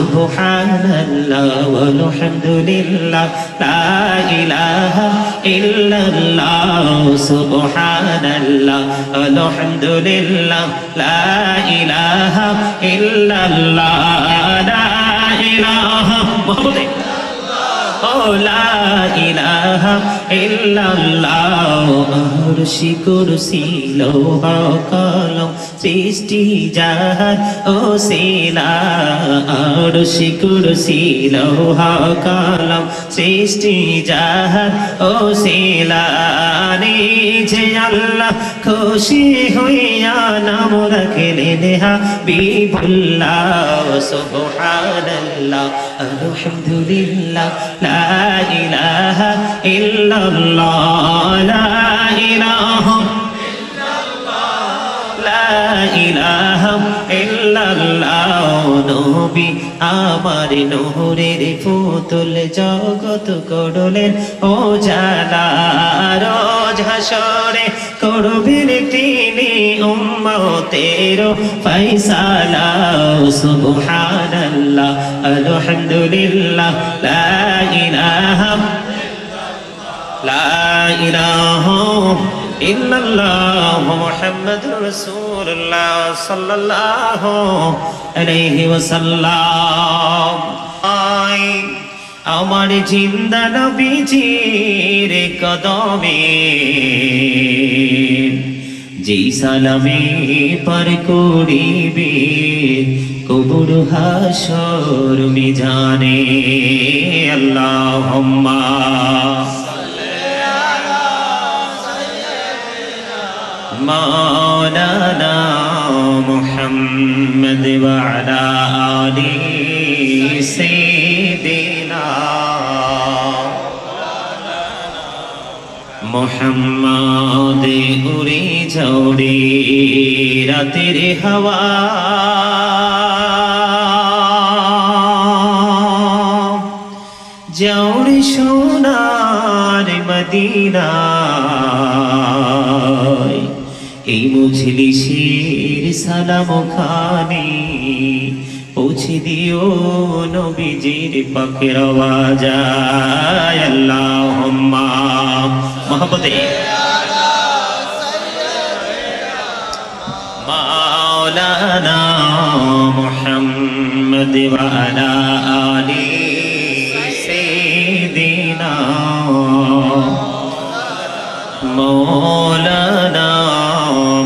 সুবহানাল্লাহ ওয়ালহামদুলিল্লাহ লা ইলাহা ইল্লাল্লাহ সুবহানাল্লাহ ওয়ালহামদুলিল্লাহ লা ইলাহা ইল্লাল্লাহ লা ইলাহা মুহাম্মাদে লা ইলাহা ইল্লাল্লাহ আরশি কুরসি লৌহ কলম সৃষ্টি জাহান ওসিলা আরশি কুরসি লৌহ কলম সৃষ্টি জাহান ওসিলা নিজে আল্লাহ খুশি হইয়া নাম রাখলেন হাবিবুল্লাহ সুবহানাল্লাহ আলহামদুলিল্লাহ লা ইলাহা ইল্লাল্লাহ লা ইলাহা লা ইলাহা ইল্লাল্লাহ নবী আমার নূরের পুতুল জগৎ করলেন ও জালা রোজ হাসরে করবেন তিনি উম্মতের ফয়সালা সুবহানাল্লাহ আলহামদুলিল্লাহ লা ইলাহা লা ইলাহা ইল্লাল্লাহ মুহাম্মাদুর রাসূলুল্লাহ সাল্লাল্লাহু আলাইহি ওয়াসাল্লাম আমার জিন্দা নবীজির কদমে যেই সালামে পার করিবে কবর হাসর মিজানে আল্লাহুম্মা مولانا محمد وعلى آل سيدنا محمد উড়ে যাও রে রাতের হাওয়া যাও রে সোনার মদিনা এই মজলিসের সালাম খানি পৌঁছে দিও নবীজির পাকের আওয়াজ আল্লাহুম্মা মুহাম্মদে মাওলানা মুহাম্মদ ওয়া আলা আলি সাইয়্যিদিনা মাওলানা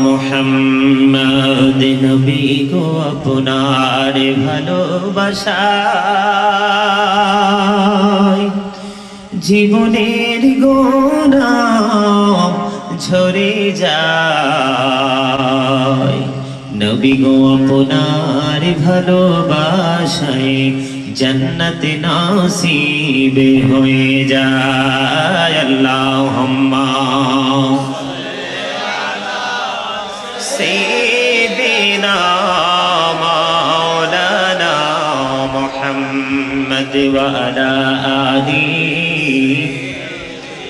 মুহাম্মদ নবী গো আপনার ভালোবাসায় জীবনের গুনাহ ঝরে যায় নবী গো আপনার ভালোবাসায় জান্নাত নসিব হয়ে যায় আল্লাহুম্মা سيدنا مولانا محمد وعلى آله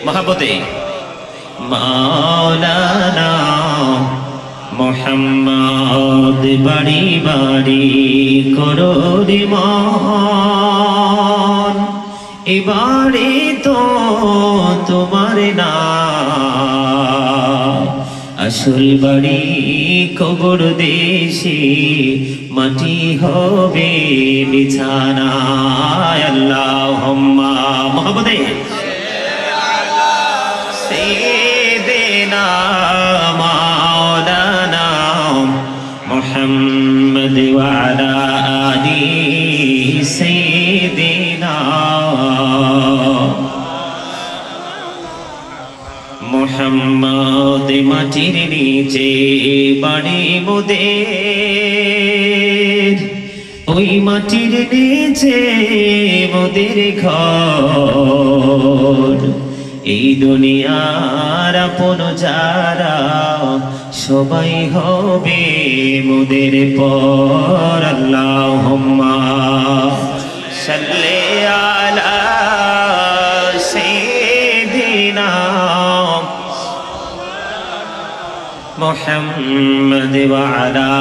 محبته مولانا محمد বাড়ি বাড়ি করো রে মন এবারে তো তোমার নাম আসল বাড়ি কবর দেশে মাটি হবে বিছানা আল্লাহুম্মা মুহাম্মদে সাইয়্যিদিনা মাওলানা মুহাম্মদ ওয়া আলা আলি সাইয়্যিদিনা মুহাম্মদ মাটির নিচে বাড়ি মোদের ওই মাটির নিচে মোদের ঘর এই দুনিয়ার আপন যারা সবাই হবে মোদের পর আল্লাহুম্মা সাল্লি আলা সাইয়্যিদিনা মুহাম্মদ ওয়া আলা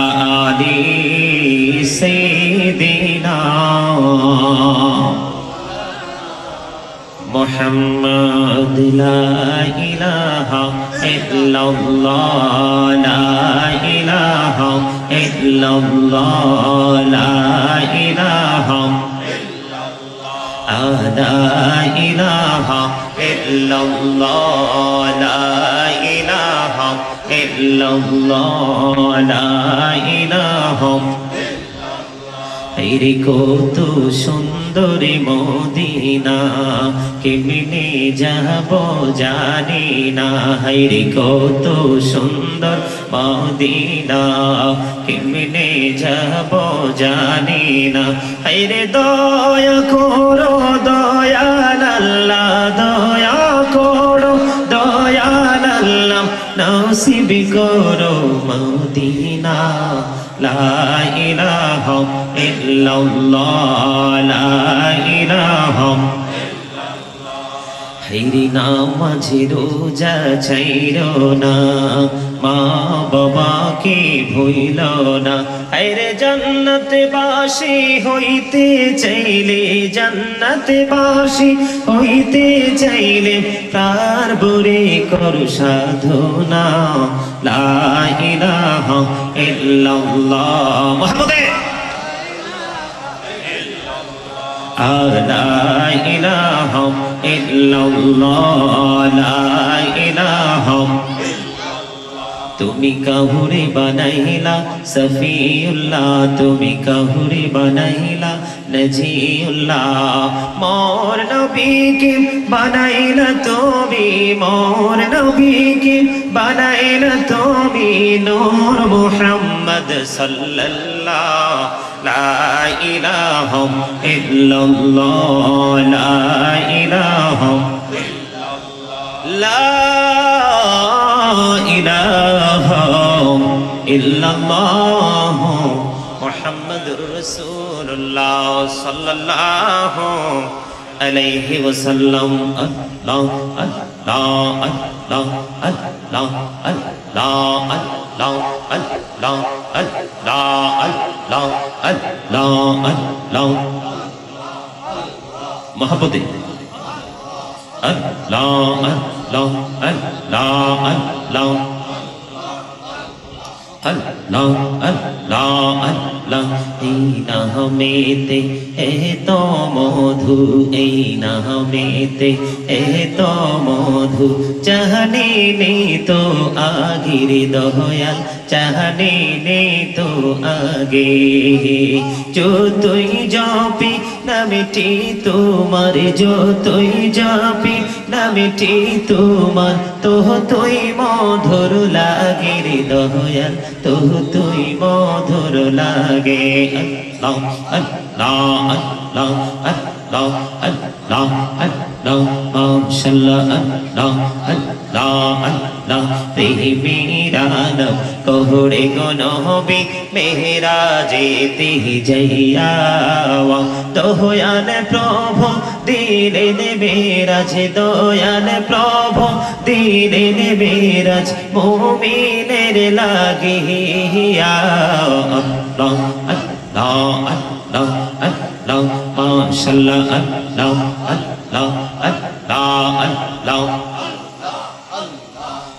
আলি সাইয়্যিদিনা محمد لا إله إلا الله لا إله إلا الله لا إله لا إله إلا الله لا إله إلا الله لا إله রে কত সুন্দরী মদিনা কেমনে যাব জানি না রে কত সুন্দর মদিনা কেমনে যাব জানি না রে দয়া করো দয়াল আল্লাহ দয়া করো দয়াল আল্লাহ নসিব করো মদিনা লা ইলাহা ইল্লাল্লাহ লা ইলাহা হাইরে নামাজ রোজা ছাইরো না মা বাবাকে ভুইলো না হাইরে জান্নাতে বাসী হইতে চাইলে জান্নাতে বাসী হইতে চাইলে তার বুরে করু সাধনা লা ইলাহা ইল্লাল্লাহ মুহাম্মাদে লা ইলাহা ইল্লাল্লাহ লা ইলাহা তুমি কাহুরে বানাইলা সফিউল্লাহ তুমি কাহুরে বানাইলা নজিউল্লাহ মোর নবীকে বানাইলা তুমি মোর নবীকে বানাইলা তুমি নূর মুহাম্মদ সাল্লাল্লাহ লা ইলাহা ইল্লাল্লাহ লা ইলাহা লা ইলাহা ইল্লাল্লাহ মুহাম্মাদুর রাসূলুল্লাহ সাল্লাল্লাহু আলাইহি ওয়াসাল্লাম আল্লাহ আল্লাহ আল্লাহ আল্লাহ আল্লাহ আল্লাহ আল্লাহ আল্লাহ আল্লাহ আল্লাহ আল্লাহ মহব্বতে আল্লাহ আল্লাহ আল্লাহ আল্লাহ আল্লাহ আল্লাহ আল্লাহ এই নামেতে এত মধু এই নামেতে এত মধু জানি নে তো আগির দয়াল জানি নে তো আগে যতই জপি নামটি তোমার যতই জপি নামটি তোমার তো তুই মধুর লাগে রে দয়াল তো তুই মধুর লাগে আল্লাহ আল্লাহ আল্লাহ আল্লাহ আল্লাহ আল্লাহ মাশাআল্লাহ আল্লাহ আল্লাহ আল্লাহ প্রেমিরানব কোহরে গো নবী মেরাজেতে যাইয়া দয়াল প্রভু দিলেন মেরাজ দয়াল প্রভু দিলেন মেরাজ মুমিনের লাগিয়া আল্লাহ আল্লাহ আল্লাহ আল্লাহ মাশাআল্লাহ আল্লাহ আল্লাহ আল্লাহ আল্লাহ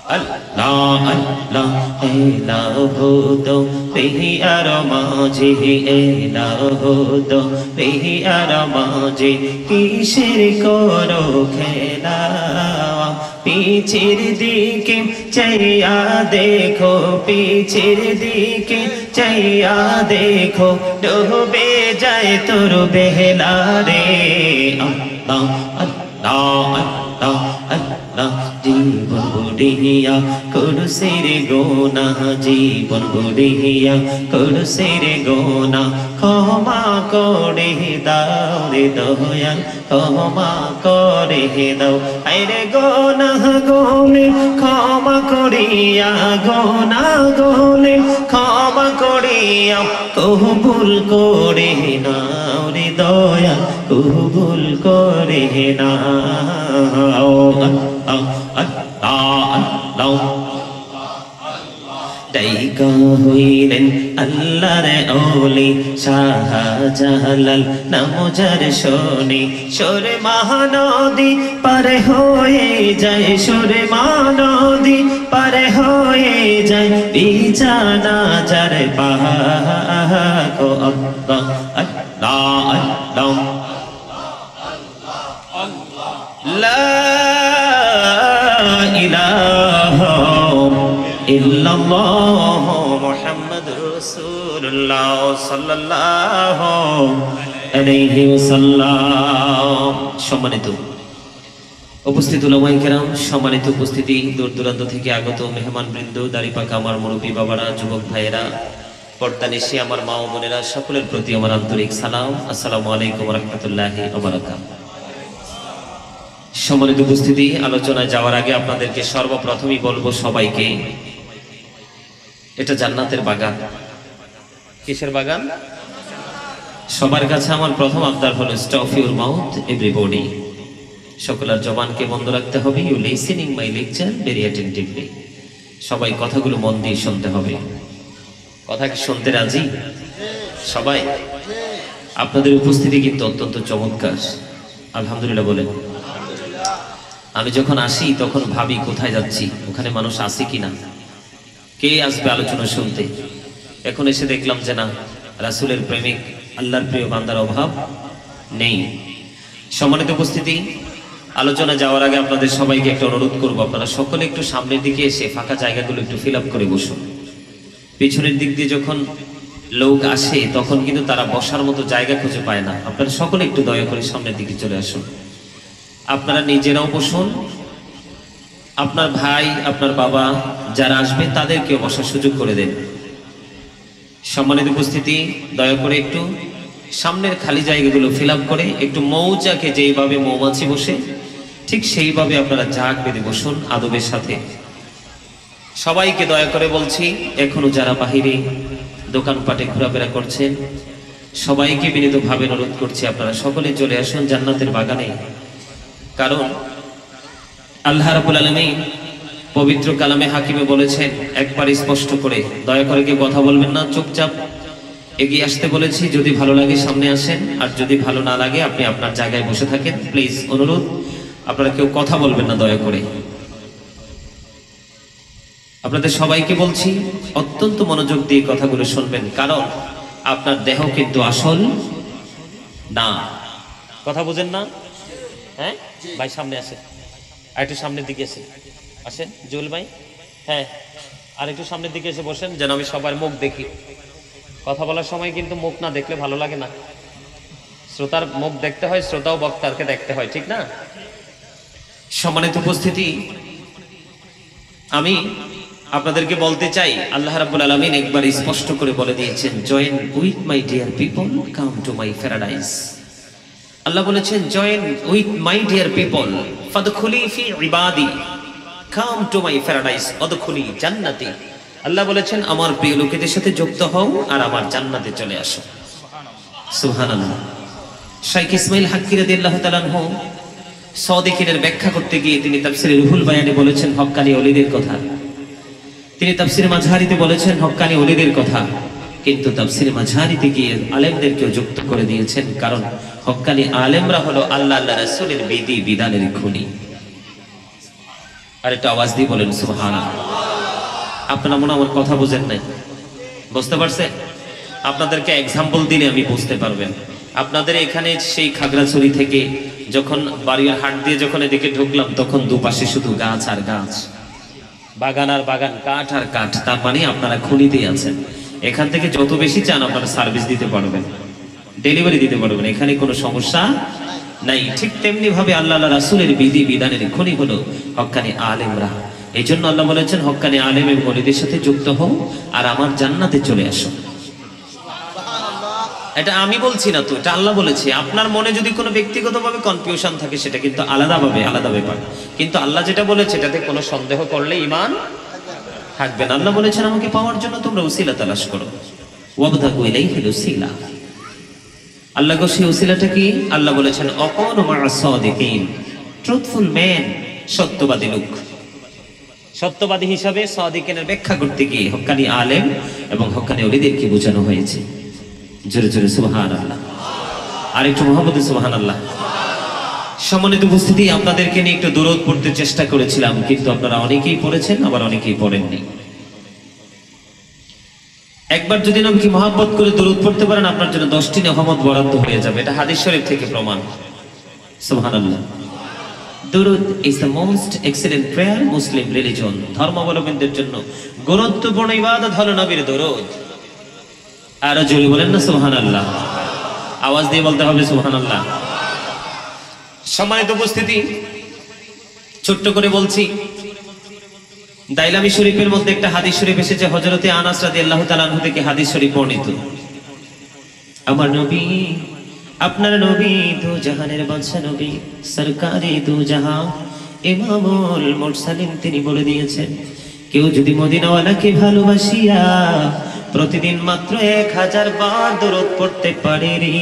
আল্লাহ আল্লাহ এলাহু তো পিয়ার মাঝে এলাহু তো পিয়ার মাঝে কিসের করো খেলা পিছের দিকে চাইয়া দেখো পিছের দিকে চাইয়া দেখো ডুবে যায় তোর বেহলা রে আল্লাহ আল্লাহ আল্লাহ আল্লাহ জীবন বুড়িয়া করুসের গোনা জীবন বুড়িয়া করুসের গোনা ক্ষমা করে দাও রে দয়াল ক্ষমা করে দাও আরে গোনা গোনে ক্ষমা করিয়া গোনা গোনে ক্ষমা করিয়া কবুল করে নাও রে দয়াল কবুল করে নাও আল্লাহ আল্লাহ আল্লাহ নায়িকা হইলেন আল্লাহর ওলি শাহজালাল নাম যার শোনে সরে মহানদী পারে হয়ে যায়, সরে মহানদী পারে হয়ে যায়, বিছানা যার পাক আল্লাহ আল্লাহ আল্লাহ লা ইলাহা ইল্লাল্লাহ মুহাম্মাদুর রাসূলুল্লাহ সাল্লাল্লাহু আলাইহি ওয়াসাল্লাম। সম্মানিত উপস্থিত উলামায়ে কেরাম, সম্মানিত উপস্থিতি, দূর দূরান্ত থেকে আগত মেহমানবৃন্দ, দাড়িপাকা আমার মুরব্বী বাবারা, যুবক ভাইয়েরা, পর্দানিশী আমার মা ও বোনেরা, সকলের প্রতি আমার আন্তরিক সালাম। আসসালামু আলাইকুম ওয়া রাহমাতুল্লাহি ওয়া বারাকাতুহু। সম্মানিত উপস্থিতি, আলোচনায় যাওয়ার আগে আপনাদেরকে সর্বপ্রথমই বলবো সবাইকে, এটা জান্নাতের বাগান। কিসের বাগান? সবার কাছে আমার প্রথম আবদার হলো স্টপ ইউর মাউথ এভরিবডি। সকলের জবানকে বন্ধ রাখতে হবে। You listening my lecture very attentively. সবাই কথাগুলো মন দিয়ে শুনতে হবে। কথা কি শুনতে রাজি সবাই? আপনাদের উপস্থিতি কিন্তু অত্যন্ত চমৎকার, আলহামদুলিল্লাহ বলেন। আমি যখন আসি তখন ভাবি কোথায় যাচ্ছি, ওখানে মানুষ আসে কিনা, কে আসবে আলোচনা শুনতে। এখন এসে দেখলাম যে না, রাসূলের প্রেমিক আল্লাহর প্রিয় বান্দার অভাব নেই। সম্মানিত উপস্থিতি, আলোচনা যাওয়ার আগে আপনাদের সবাইকে একটা অনুরোধ করবো, আপনারা সকলে একটু সামনের দিকে এসে ফাঁকা জায়গাগুলো একটু ফিল আপ করে বসুন। পিছনের দিক দিয়ে যখন লোক আসে তখন কিন্তু তারা বসার মতো জায়গা খুঁজে পায় না। আপনারা সকলে একটু দয়া করে সামনের দিকে চলে আসুন। আপনারা নিজেরাও বসুন, আপনার ভাই, আপনার বাবা যারা আসবে তাদেরকেও বসার সুযোগ করে দেন। সম্মানিত উপস্থিতি, দয়া করে একটু সামনের খালি জায়গাগুলো ফিল আপ করে একটু মৌচাকে যেইভাবে মৌমাছি বসে ঠিক সেইভাবে আপনারা ঝাঁক বেঁধে বসুন আদবের সাথে। সবাইকে দয়া করে বলছি, এখনো যারা বাহিরে দোকানপাটে ঘোরাফেরা করছেন সবাইকে বিনীতভাবে অনুরোধ করছি, আপনারা সকলে চলে আসুন জান্নাতের বাগানে। কারণ আল্লাহ রাব্বুল আলামিন পবিত্র কালামে হাকিমে বলেছেন একবার স্পষ্ট করে, দয়া করে কেউ কথা বলবেন না, চুপচাপ এগিয়ে আসতে বলেছি। যদি ভালো লাগে সামনে আসেন, আর যদি ভালো না লাগে আপনি আপনার জায়গায় বসে থাকেন। প্লিজ অনুরোধ, আপনারা কেউ কথা বলবেন না দয়া করে। আপনাদের সবাইকে বলছি অত্যন্ত মনোযোগ দিয়ে কথাগুলো শুনবেন, কারণ আপনার দেহ কিন্তু আসল না। কথা বুঝেন না? হ্যাঁ ভাই, সামনে আসেন, আর একটু সামনের দিকে এসে আসেন। জুয়েল ভাই, হ্যাঁ আর একটু সামনের দিকে এসে বসেন যেন আমি সবার মুখ দেখি। কথা বলার সময় কিন্তু মুখ না দেখলে ভালো লাগে না। শ্রোতার মুখ দেখতে হয়, শ্রোতাও বক্তারকে দেখতে হয়, ঠিক না? সম্মানিত উপস্থিতি, আমি আপনাদেরকে বলতে চাই, আল্লাহ রাব্বুল আলামিন একবার স্পষ্ট করে বলে দিয়েছেন, join with my dear people, come to my paradise. আল্লাহ বলেছেন, join with my dear people ফাদখুলি ফি ইবাদি, কাম টু মাই প্যারাডাইস ওয়াদখুলি জান্নাতি। আল্লাহ বলেছেন, আমার প্রিয় লোকেদের সাথে যুক্ত হও আর আমার জান্নাতে চলে আসো। সুবহানাল্লাহ। শাইখ ইসমাইল হাক্কি রাদিয়াল্লাহু তাআলা আনহু সাদিকিনের ব্যাখ্যা করতে গিয়ে তিনি তাফসীরে রুহুল বায়ানে বলেছেন হক্কানি ওলিদের কথা। তিনি তাফসীরে মাঝহারিতে বলেছেন হক্কানি ওলিদের কথা, কিন্তু তাফসীরে মাঝহারিতে গিয়ে আলেমদেরকেও যুক্ত করে দিয়েছেন, কারণ হক্কানি আলেমরা হলো আল্লাহ আল্লাহ রাসূলের বিধি বিধানের খুনি। আর একটা আওয়াজ দিয়ে বলেন সুবহানাল্লাহ। আপনারা মনে আমার কথা বুঝেন নাই? বুঝতে পারছেন? আপনাদেরকে এক্সাম্পল দিলে আমি বুঝতে পারবেন। আপনাদের এখানে সেই খাগড়াছড়ি থেকে যখন বাড়ির হাট দিয়ে যখন এদিকে ঢুকলাম তখন দুপাশে শুধু গাছ আর গাছ, বাগান আর বাগান, কাঠ আর কাঠ। তার মানে আপনারা খুনিতেই আছেন। এখান থেকে যত বেশি চান আপনারা সার্ভিস দিতে পারবেন, ডেলিভারি দিতে পারবেন, এখানে কোনো সমস্যা নাই। ঠিক তেমনি ভাবে আল্লাহ রাসূলের বিধি বিধানের খুনি হলো হক্কানি আলেমরা। এই জন্য আল্লাহ বলেছেন, হক্কানি আলেম এবং ওলিদের সাথে যুক্ত হও আর আমার জান্নাতে চলে আসো। এটা আমি বলছি না তো, এটা আল্লাহ বলেছে। আপনার মনে যদি কোনো ব্যক্তিগতভাবে কনফিউশন থাকে সেটা কিন্তু আলাদা ব্যাপার, কিন্তু আল্লাহ যেটা বলেছে এটাতে কোনো সন্দেহ করলে ঈমান থাকবে না। আল্লাহ বলেছেন, আমাকে পাওয়ার জন্য তোমরা উসিলা তালাশ করো, ওয়াবতাগু ইলাইহিল উসিলা। আল্লাহ গো সেই উসিলাটা কি? আল্লাহ বলেছেন, অকুনু মা'আস সাদিকিন, ট্রুথফুল ম্যান, সত্যবাদী লোক। সত্যবাদী হিসাবে সাদিকিনের ব্যাখ্যা করতে গিয়ে হক্কানি আলেম এবং হক্কানি ওলিদেরকে বোঝানো হয়েছে। জোরে জোরে সুবহানাল্লাহ, আরেকটু মুহাম্মদে সুবহানাল্লাহ। সম্মানিত উপস্থিতি, আপনাদেরকে নিয়ে একটু দরুদ পড়তে চেষ্টা করেছিলাম, কিন্তু আপনারা অনেকেই পড়েছেন, আবার অনেকেই পড়েননি। একবার যদি নবীকে মহব্বত করে দরুদ পড়তে পারেন, আপনার জন্য 10টি নেয়ামত বরাদ্দ হয়ে যাবে। এটা হাদিস শরীফ থেকে প্রমাণ। সুবহানাল্লাহ। দরুদ is the most excellent prayer Muslim religion. ধর্মাবলম্বীদের জন্য গুরুত্বপূর্ণ ইবাদত হলো নবীর দরুদ। আরো জোরে বলেন না সুবহানাল্লাহ, আওয়াজ দিয়ে বলতে হবে সুবহানাল্লাহ। সম্মানিত উপস্থিতি, ছোট্ট করে বলছি, দাইলামি শরীফের মধ্যে একটা হাদিস শরীফ এসেছে, হযরতে আনাস রাদিয়াল্লাহু তাআলা আনহু থেকে হাদিস শরীফ বর্ণিত। আমার নবী, আপনার নবী দু জাহানের বাদশা নবী, সরকারে দু জাহান, ইমামুল মুরসালিন, তিনি বলে দিয়েছেন, কেউ যদি মদিনাওয়ালাকে ভালোবাসিয়া প্রতিদিন মাত্র 1000 বার দরুদ পড়তে পারে রে,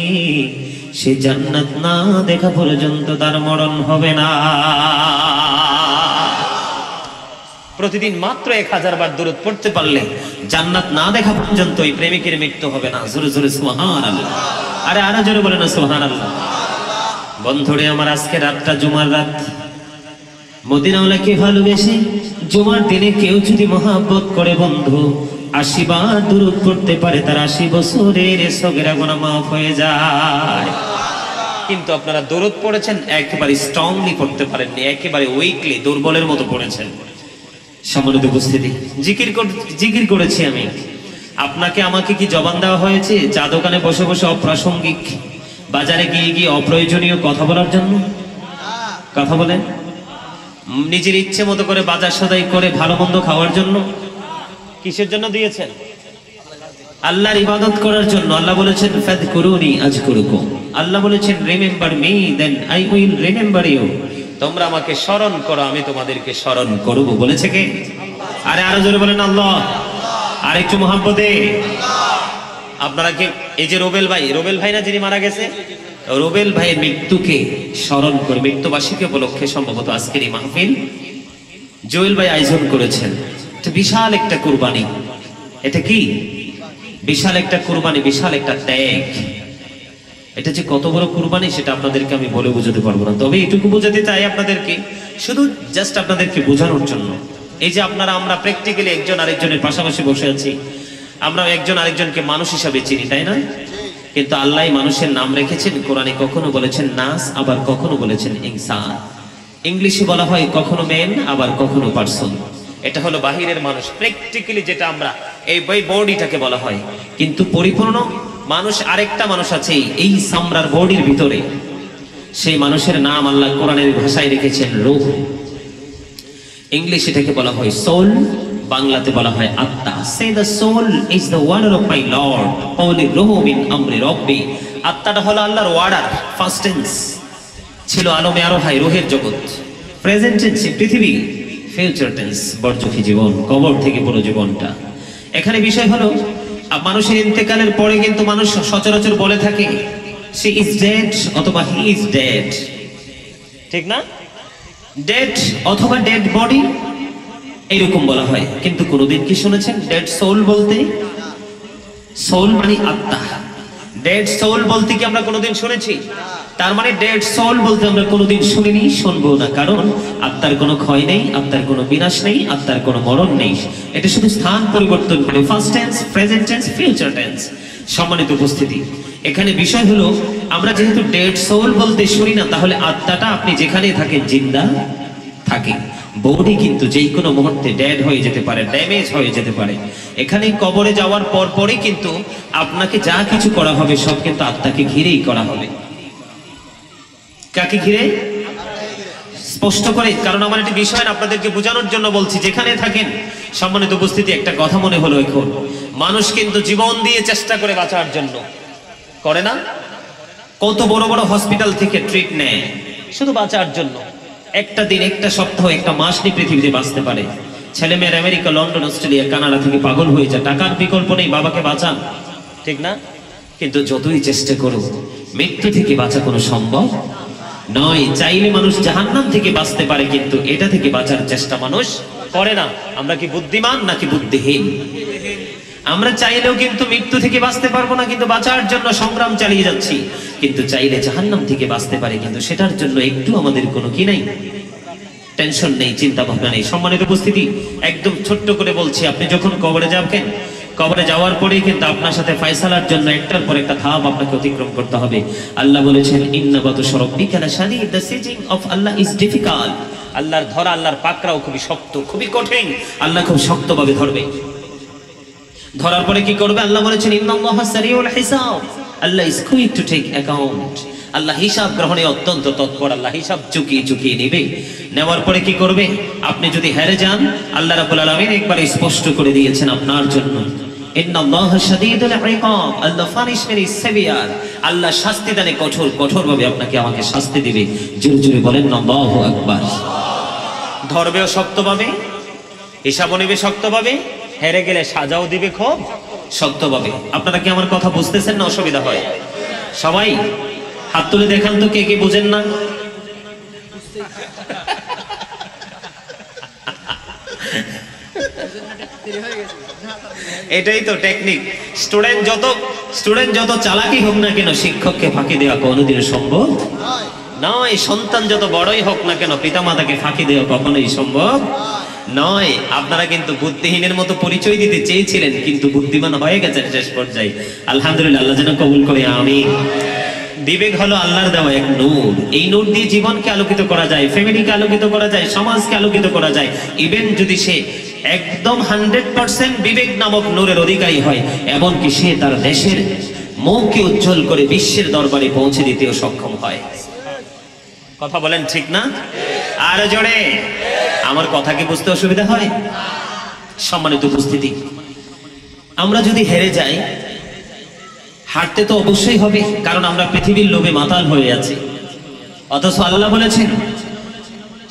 সে জান্নাত না দেখা পর্যন্ত তার মরণ হবে না। প্রতিদিন মাত্র 1000 বার দরুদ পড়তে পারলে জান্নাত না দেখা পর্যন্ত ওই প্রেমিকের মৃত্যু হবে না। জোরে জোরে সুবহানাল্লাহ, আরে আরো জোরে বলেন না সুবহানাল্লাহ। বন্ধুরে আমার, আজকে রাতটা জুমার রাত। মদিনাওয়ালাকে ভালোবেসে জুমার দিনে কেউ যদি মহব্বত করে বন্ধু 80 বার দরুদ পড়তে পারে, তার 80 বছরের সগীরা গুনাহ মাফ হয়ে যায়। কিন্তু আপনারা দরুদ পড়েছেন, একেবারে স্ট্রংলি পড়তে পারেননি, একেবারে উইকলি, দুর্বলের মতো পড়েছেন। সম্মানিত উপস্থিতি, জিকির করেছি আমি। আপনাকে আমাকে কি জবান দেওয়া হয়েছে চা দোকানে বসে বসে অপ্রাসঙ্গিক, বাজারে গিয়ে গিয়ে অপ্রয়োজনীয় কথা বলার জন্য? কথা বলেন। নিজের ইচ্ছে মতো করে বাজার সদাই করে ভালো মন্দ খাওয়ার জন্য? কিসের জন্য দিয়েছেন? আল্লাহর ইবাদত করার জন্য। আল্লাহ বলেছেন ফাযকুরুনি আযকুরুকুম। আল্লাহ বলেছেন remember me then I will remember you. তোমরা আমাকে স্মরণ করো, আমি তোমাদেরকে স্মরণ করব। বলেছে কে? আরে আরো জোরে বলেন আল্লাহ, আর একটু মহব্বতে। আপনারা কি এই যে রুবেল ভাই না, যিনি মারা গেছে, রুবেল ভাইয়ের মৃত্যুকে স্মরণ করে, মৃত্যুবার্ষিকী উপলক্ষে সম্ভবত আজকের এই মাহফিল জুয়েল ভাই আয়োজন করেছেন। এটা বিশাল একটা কুরবানি। এটা কি বিশাল একটা কুরবানি, বিশাল একটা ত্যাগ। এটা যে কত বড় কুরবানি সেটা আপনাদেরকে আমি বলে বোঝাতে পারবো না, তবে এটুকু বোঝাতে চাই আপনাদেরকে, শুধু জাস্ট আপনাদেরকে বোঝানোর জন্য। এই যে আমরা প্র্যাকটিক্যালি একজন আরেকজনের পাশাপাশি বসে আছি, আমরা একজন আরেকজনকে মানুষ হিসাবে চিনি, তাই না? কিন্তু আল্লাহ মানুষের নাম রেখেছেন, কোরআনে কখনো বলেছেন নাস, আবার কখনো বলেছেন ইনসান। ইংলিশে বলা হয় কখনো মেন, আবার কখনো পারসন। এটা হলো বাহিরের মানুষ, প্র্যাকটিক্যালি যেটা আমরা এই বডিটাকে বলা হয়। কিন্তু পরিপূর্ণ মানুষ আরেকটা মানুষ আছে এই সামরার বডির ভিতরে। সেই মানুষের নাম আল্লাহ কোরআনের ভাষায় রেখেছেন রূহ। ইংলিশে এটাকে বলা হয় সোল, বাংলাতে বলা হয় আত্মা। Say the soul is the warder of my lord, কওলি রূহু মিন আমরি রব্বি। আত্মাটা হলো আল্লাহর ওয়ার্ডার। ফার্স্ট টেন্স ছিল আলমে আরোহায়, রূহের জগৎ। প্রেজেন্ট টেন্স পৃথিবী, ফিউচার টেন্স বরজখী জীবন, কবর থেকে পুরো জীবনটা। এখানে বিষয় হলো মানুষের ইন্তেকালের পরে কিন্তু মানুষ সচরাচর বলে থাকে সে ইজ ডেড অথবা হি ইজ ডেড, ঠিক না? ডেড অথবা ডেড বডি এইরকম বলা হয়। কিন্তু কোনোদিন কি শুনেছেন ডেড সোল বলতে? সোল মানে আত্মা। ডেড সোল বলতে কি আমরা কোনোদিন শুনেছি? তার মানে ডেড সোল বলতে আমরা কোনোদিন শুনিনি, শুনবো না। কারণ আত্মার কোনো ক্ষয় নেই, আত্মার কোনো বিনাশ নেই, আত্মার কোনো মরণ নেই। এটা শুধু স্থান পরিবর্তন করে, first tense, present tense, future tense. সম্মানিত উপস্থিতি, এখানে বিষয় হলো আমরা যেহেতু ডেড সোল বলতে শুনি না, তাহলে আত্মাটা আপনি যেখানে থাকেন জিন্দা থাকে। বডি কিন্তু যেই কোনো মুহূর্তে ডেড হয়ে যেতে পারে, ড্যামেজ হয়ে যেতে পারে। এখানে কবরে যাওয়ার পরই কিন্তু আপনাকে যা কিছু করা হবে সব কিন্তু আত্মাকে ঘিরেই করা হবে। কাকে ঘিরে? স্পষ্ট করে, কারণ আমার একটি বিষয় আপনাদেরকে বোঝানোর জন্য বলছি। যেখানে থাকেন সম্মানিত উপস্থিতি, একটা কথা মনে হলো, এখন মানুষ কিন্তু জীবন দিয়ে চেষ্টা করে বাঁচার জন্য, করে না? কত বড় বড় হসপিটাল থেকে ট্রিট নেয় শুধু বাঁচার জন্য। একটা দিন, একটা সপ্তাহ, একটা মাস নিয়ে পৃথিবীতে বাঁচতে পারে। ছেলে মেয়ের আমেরিকা, লন্ডন, অস্ট্রেলিয়া, কানাডা থেকে পাগল হয়ে যায়, টাকার বিকল্প নেই, বাবাকে বাঁচান, ঠিক না? কিন্তু যতই চেষ্টা করো মৃত্যু থেকে বাঁচা কোনো সম্ভব নয়। চাইলে মানুষ জাহান্নাম থেকে বাঁচতে পারে, কিন্তু এটা থেকে বাঁচার চেষ্টা মানুষ করে না। আমরা কি বুদ্ধিমান নাকি বুদ্ধিহীন? আমরা চাইলেও কিন্তু মৃত্যু থেকে বাঁচতে পারবো না, কিন্তু বাঁচার জন্য সংগ্রাম চালিয়ে যাচ্ছি। কিন্তু চাইলে জাহান্নাম থেকে বাঁচতে পারি, কিন্তু সেটার জন্য একটু আমাদের কোনো কি নাই, টেনশন নেই, চিন্তা ভাবনা নেই। সম্মানিত উপস্থিতি, একদম ছোট্ট করে বলছি, আপনি যখন কবরে যাবেন, কবরে যাওয়ার পরেই কিন্তু আপনার সাথে ফয়সালার জন্য একটার পর একটা ধাপ আপনাকে অতিক্রম করতে হবে। আল্লাহ বলেছেন, ইন্না বাতুশা রাব্বিকা লাশাদীদ, the seizing of Allah is difficult. আল্লাহর ধরা, আল্লাহর পাকড়াও খুবই শক্ত, খুবই কঠিন। আল্লাহ খুব শক্তভাবে ধরবে। ধরার পরে কি করবে? আল্লাহ বলেছেন, ইন্নাল্লাহা সারিউল হিসাব, Allah is quick to take account. আল্লাহ হিসাব গ্রহণে অত্যন্ত তৎপর। আল্লাহ হিসাব চুকিয়ে চুকিয়ে নেবে। নেওয়ার পরে কি করবে? আপনি যদি হেরে যান, আল্লাহ রাব্বুল আলামিন একবার স্পষ্ট করে দিয়েছেন আপনার জন্য, ইন্নাল্লাহা শাদীদুল ইকাব, আল্লাহ পানিশমেন্ট ইজ সেভিয়ার। আল্লাহ শাস্তি দানে কঠোর, কঠোরভাবে আপনাকে আমাকে শাস্তি দিবে। জোরে জোরে বলেন আল্লাহু আকবার। ধরবেও শক্তভাবে, হিসাবও নেবে শক্তভাবে, হেরে গেলে সাজাও দিবে খুব শক্তভাবে। আপনারা কি আমার কথা বুঝতেছেন না অসুবিধা হয়? সবাই হাত তুলে দেখান তো কে কে বুঝেন না। এটাই তো টেকনিক। স্টুডেন্ট যত চালাকি হোক না কেন, শিক্ষককে ফাঁকি দেওয়া কোনোদিন সম্ভব নয়। সন্তান যত বড়ই হোক না কেন, পিতামাতাকে ফাঁকি দেওয়া কখনোই সম্ভব নয়। আপনারা কিন্তু বুদ্ধিহীনের মতো পরিচয় দিতে চেয়েছিলেন, কিন্তু বুদ্ধিমান হয়ে গেছেন শেষ পর্যায়ে। আলহামদুলিল্লাহ, আল্লাহ যেন কবুল করে, আমিন। বিবেক হলো আল্লাহর দেওয়া এক নূর। এই নূর দিয়ে জীবনকে আলোকিত করা যায়, ফ্যামিলিকে আলোকিত করা যায়, সমাজকে আলোকিত করা যায়। ইভেন যদি সে একদম 100% বিবেক নামক নূরের অধিকারী হয়, এমনকি সে তার দেশের মুখকে উজ্জ্বল করে বিশ্বের দরবারে পৌঁছে দিতেও সক্ষম হয়। কথা বলেন ঠিক না? আর জোরে। আমার কথা কি বুঝতে অসুবিধা হয়? সম্মানিত উপস্থিতি, আমরা যদি হেরে যাই, হারতে তো অবশ্যই হবে, কারণ আমরা পৃথিবীর লোভে মাতাল হয়ে আছি। অথচ আল্লাহ বলেছেন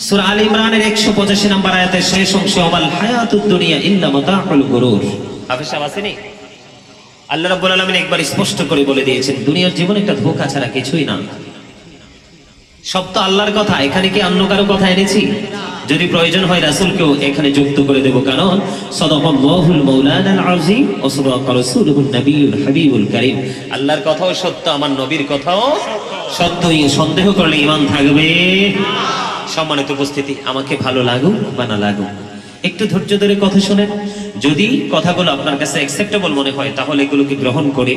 সূরা আলে ইমরানের 185 নম্বর আয়াতের শেষ অংশে, ওয়াল হায়াতুদ দুনিয়া ইল্লা মাতাউল গুরুর। হাফেজ সাহেব আসেনি? আল্লাহ রাব্বুল আলামিন একবার স্পষ্ট করে বলে দিয়েছেন, দুনিয়ার জীবন একটা ধোঁকা ছাড়া কিছুই না। সব তো আল্লাহর কথা, এখানে কি অন্য কারো কথা এনেছি? যদি প্রয়োজন হয় রাসূলকেও এখানে যুক্ত করে দেব, কারণ সাদাকাল্লাহুল মাওলানাল আযীম ওয়া সাদাকা রাসূলুহুন নবিয়্যুল হাবিবুল কারীম। আল্লাহর কথাও সত্য, আমার নবীর কথাও সত্য। সন্দেহ করলে ঈমান থাকবে? সম্মানিত উপস্থিতি, আমাকে ভালো লাগুক বা না লাগুক, একটু ধৈর্য ধরে কথা শুনেন। যদি কথাগুলো আপনার কাছে অ্যাকসেপ্টেবল মনে হয়, তাহলে এগুলোকে গ্রহণ করে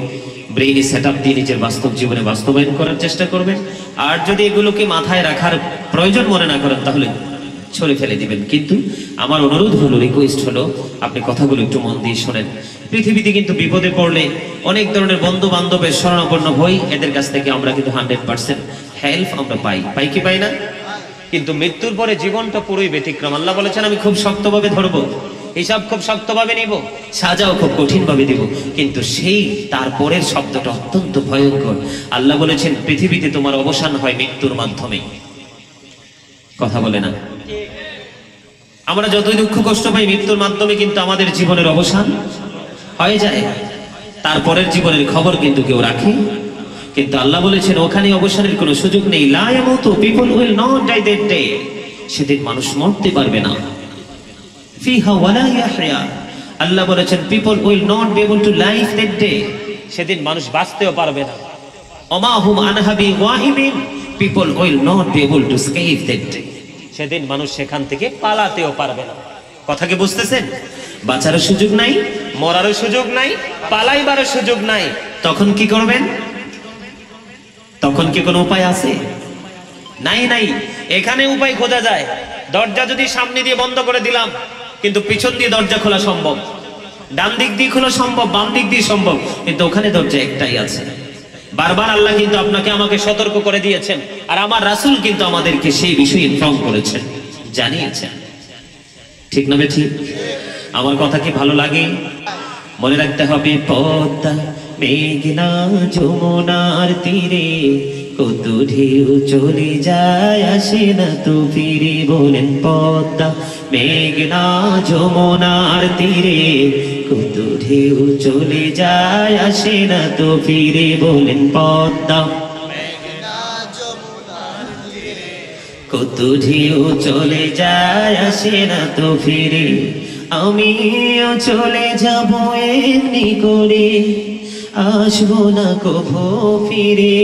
ব্রেইনে সেটআপ দিয়ে নিজের বাস্তব জীবনে বাস্তবায়ন করার চেষ্টা করবেন। আর যদি এগুলোকে মাথায় রাখার প্রয়োজন মনে না করেন, তাহলে ছড়ে ফেলে দিবেন। কিন্তু আমার অনুরোধ হলো, রিকোয়েস্ট হলো, আপনি কথাগুলো একটু মন দিয়ে শোনেন। পৃথিবীতে কিন্তু বিপদে পড়লে অনেক ধরনের বন্ধু বান্ধবের শরণাপন্ন হই, এদের কাছ থেকে আমরা কিন্তু 100% হেল্প আমরা পাই কি পাই না? কিন্তু মৃত্যুর পরে জীবনটা পুরোই ব্যতিক্রম। আল্লাহ বলেছেন, আমি খুব শক্তভাবে ধরবো, হিসাব খুব শক্তভাবে নিব, সাজাও খুব কঠিন ভাবে দিব। কিন্তু সেই তারপরের শব্দটা অত্যন্ত ভয়ঙ্কর। আল্লাহ বলেছেন, পৃথিবীতে তোমার অবসান হয় মৃত্যুর মাধ্যমে। কথা বলে না? আমরা যতই দুঃখ কষ্ট পাই, মৃত্যুর মাধ্যমে কিন্তু আমাদের জীবনের অবসান হয়ে যায়। তারপরের জীবনের খবর কিন্তু কেউ রাখে। কিন্তু আল্লাহ বলেছেন, ওখানে অবসানের কোনো সুযোগ নেই। লা ইয়ামুতু, people will not die that day. সেদিন মানুষ মরতে পারবে না। ফিহা ওয়ালা ইয়াহইয়া, আল্লাহ বলেছেন, people will not be able to live that day. সেদিন মানুষ বাঁচতেও পারবে না। ওমা হুম আনহা বিগাইবিন, people will not be able to escape that day. সেদিন মানুষ সেখান থেকে পালাতেও পারবে না। কথা কি বুঝতেছেন? বাঁচারও সুযোগ নাই, মরারও সুযোগ নাই, পালাইবারও সুযোগ নাই। তখন কি করবেন? তখন কি কোনো উপায় আছে? নাই। এখানে উপায় খোঁজা যায়। দরজা যদি সামনে দিয়ে বন্ধ করে দিলাম, কিন্তু পিছন দিয়ে দরজা খোলা সম্ভব, ডান দিক দিয়ে খোলা সম্ভব, বাম দিক দিয়ে সম্ভব, কিন্তু ওখানে দরজা একটাই আছে। বারবার আল্লাহ কিন্তু আপনাকে আমাকে সতর্ক করে দিয়েছেন, আর আমার রাসূল কিন্তু আমাদেরকে সেই বিষয়ে ইনফর্ম করেছেন, জানিয়েছেন। ঠিক না ঠিক? আমার কথা কি ভালো লাগে? মনে রাখতে হবে, পদ্মা মেঘনা যমুনার তীরে কত ঢেউ চলে যায়, আসে না তো ফিরে। বলেন, পদ্মা মেঘনা যমুনার তীরে কত ঢেউ চলে যায়, আসে না তো ফিরে। বলেন, পদ্মা মেঘনা যমুনার তীরে কত ঢেউ চলে যায় আসে না তো ফিরে, আমিও চলে যাব এমনি করে, আসবো না কভো ফিরে।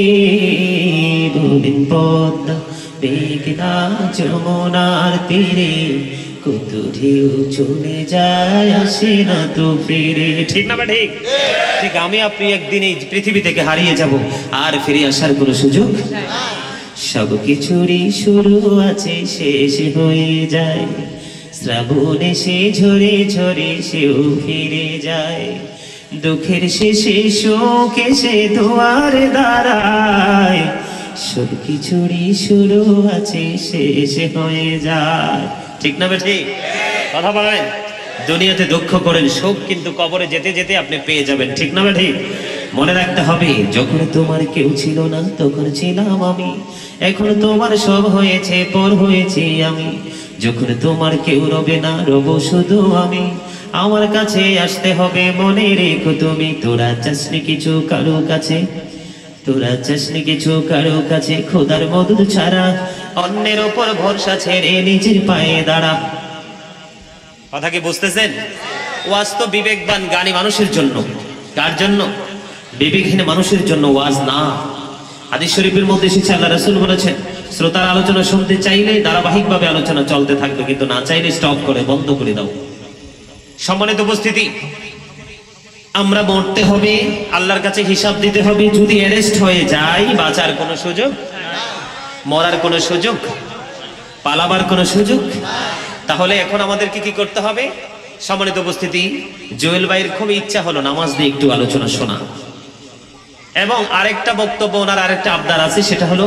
বলেন পদ্মা মেঘনা যমুনার তীরে, কত ঢেউ চলে যায় আসে না তো ফিরে। ঠিক না ঠিক? ঠিক আমি আপনি একদিন এই পৃথিবী থেকে হারিয়ে যাব, আর ফিরে আসার কোনো সুযোগ। সব কিছুরই শুরু আছে, শেষ হয়ে যায়, শ্রাবণ এসে ঝরে ঝরে সেও ফিরে যায়। দুঃখের শেষে সুখ এসে দুয়ারে দাঁড়ায়, সব কিছুরই শুরু আছে, শেষ হয়ে যায়। ঠিক না ঠিক? কথা বলেন। দুনিয়াতে দুঃখ করেন, সুখ কিন্তু কবরে যেতে যেতে আপনি পেয়ে যাবেন। ঠিক না ঠিক? মনে রাখতে হবে, যখন তোমার কেউ ছিল না তখন ছিলাম আমি, এখন তোমার সব হয়েছে, পর হয়েছি আমি। যখন তোমার কেউ রবে না, রব শুধু আমি। আমার কাছে আসতে হবে, মনে রেখো তুমি। তোরা চাসনি কিছু কারো কাছে, তোরা চাসনি কিছু কারো কাছে, খোদার মদদ ছাড়া। অন্যের ওপর ভরসা ছেড়ে নিজের পায়ে দাঁড়া। কথা কি বুঝতেছেন? ওয়াজ তো বিবেকবান জ্ঞানী মানুষের জন্য। কার জন্য? বিবেকহীন মানুষের জন্য ওয়াজ না। হাদিস শরীফের মধ্যে এসেছে, আল্লাহ রাসূল বলেছেন, শ্রোতার আলোচনা শুনতে চাইলে ধারাবাহিকভাবে আলোচনা চলতে থাকবে, কিন্তু না চাইলে স্টপ করে বন্ধ করে দাও। সম্মানিত উপস্থিতি, আমরা মরতে হবে, আল্লাহর কাছে হিসাব দিতে হবে। যদি অ্যারেস্ট হয়ে যাই, বাঁচার কোনো সুযোগ, মরার কোনো সুযোগ, পালাবার কোনো সুযোগ। তাহলে এখন আমাদেরকে কি করতে হবে? সম্মানিত উপস্থিতি, জুয়েল ভাইয়ের খুব ইচ্ছা হলো নামাজ দিয়ে একটু আলোচনা শোনা, এবং আরেকটা বক্তব্য, ওনার আরেকটা আবদার আছে, সেটা হলো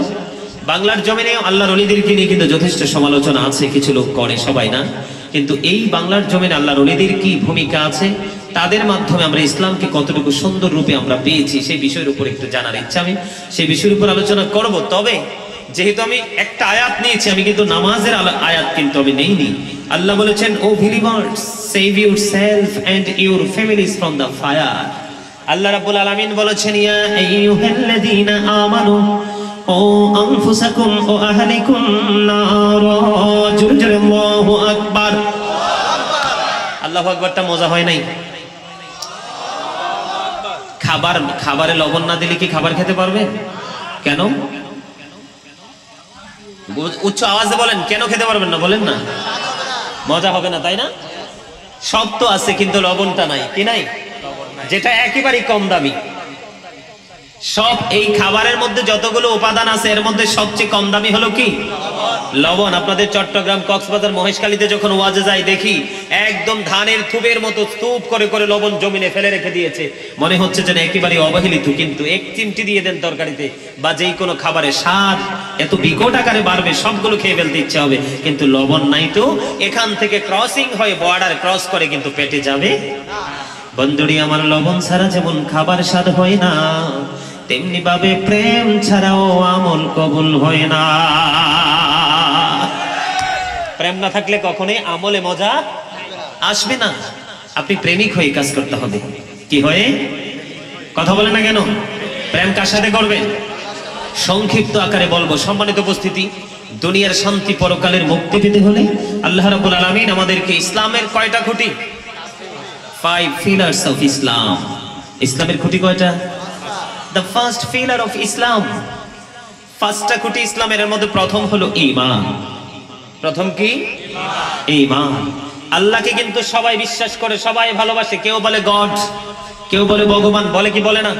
বাংলার জমিনে আল্লাহর ওলিদেরকে নিয়ে কিন্তু যথেষ্ট সমালোচনা আছে, কিছু লোক করে, সবাই না, কিন্তু এই বাংলার জমিনে আল্লাহর ওলিদের কি ভূমিকা আছে, তাদের মাধ্যমে আমরা ইসলামকে কতটুকু সুন্দর রূপে আমরা পেয়েছি, সেই বিষয়ের উপর একটু জানার ইচ্ছা। আমি সেই বিষয়ের উপর আলোচনা করব। তবে যেহেতু আমি একটা আয়াত নিয়েছি, আমি কিন্তু নামাজের আয়াত কিন্তু আমি নেইনি। আল্লাহ বলেছেন, O believers, save yourself and your families from the fire. আল্লাহ রাব্বুল আলামিন বলেছেন, ইয়া আইয়ুহাল্লাযীনা আমানু ও আনফুসাকুম ও আহলিকুম নার। জোরে জোরে আল্লাহু আকবার। আল্লাহু আকবারটা মজা হয় নাই? খাবারে লবণ না দিলে কি খাবার খেতে পারবে? কেন? উচ্চ আওয়াজে বলেন, কেন খেতে পারবেন না? বলেন না, মজা হবে না, তাই না? সব তো আছে, কিন্তু লবণটা নাই। কি নাই? যেটা একেবারে কম দামি। সব এই খাবারের মধ্যে যতগুলো উপাদান আছে, এর মধ্যে সবচেয়ে কম দামি হলো কি? লবণ। আপনাদের চট্টগ্রাম, কক্সবাজার, মহেশখালীতে যখন ওয়াজে যাই, দেখি একদম ধানের থুপের মতো স্তূপ করে করে লবণ জমিনে ফেলে রেখে দিয়েছে। মনে হচ্ছে যেন একেবারে অবহেলিত, কিন্তু এক চিমটি দিয়ে দেন তরকারিতে বা যেই কোনো খাবারে, স্বাদ এত বিকট আকারে বাড়বে, সবগুলো খেয়ে ফেলতে ইচ্ছে হবে, কিন্তু লবণ নাই তো। এখান থেকে ক্রসিং হয়ে বর্ডার ক্রস করে কিন্তু পেটে যাবে। বন্ধুরি আমার, লবণ ছাড়া যেমন খাবার স্বাদ হয় না, তেমনি ভাবে প্রেম ছাড়াও আমল কবুল হয় না। প্রেম না থাকলে কখনোই আমলে মজা আসবে না। আপনি প্রেমিক হয়ে কাজ করতে হবে। কি হয়ে? কথা বলে না কেন? প্রেম কার সাথে করবেন? সংক্ষিপ্ত আকারে বলবো, সম্মানিত উপস্থিতি, দুনিয়ার শান্তি, পরকালের মুক্তি পেতে হলে আল্লাহ রাব্বুল আলামিন আমাদেরকে ইসলামের কয়টা খুঁটি? 5 pillars of Islam. ইসলামের খুঁটি কয়টা? The first pillar of Islam. ফার্স্টটা খুঁটি ইসলামের, এর মধ্যে প্রথম হলো ঈমান। প্রথম কি? ঈমান। আল্লাহকে কিন্তু সবাই বিশ্বাস করে, সবাই ভালোবাসে। কেউ বলে গড, কেউ বলে ভগবান, বলে কি বলে না?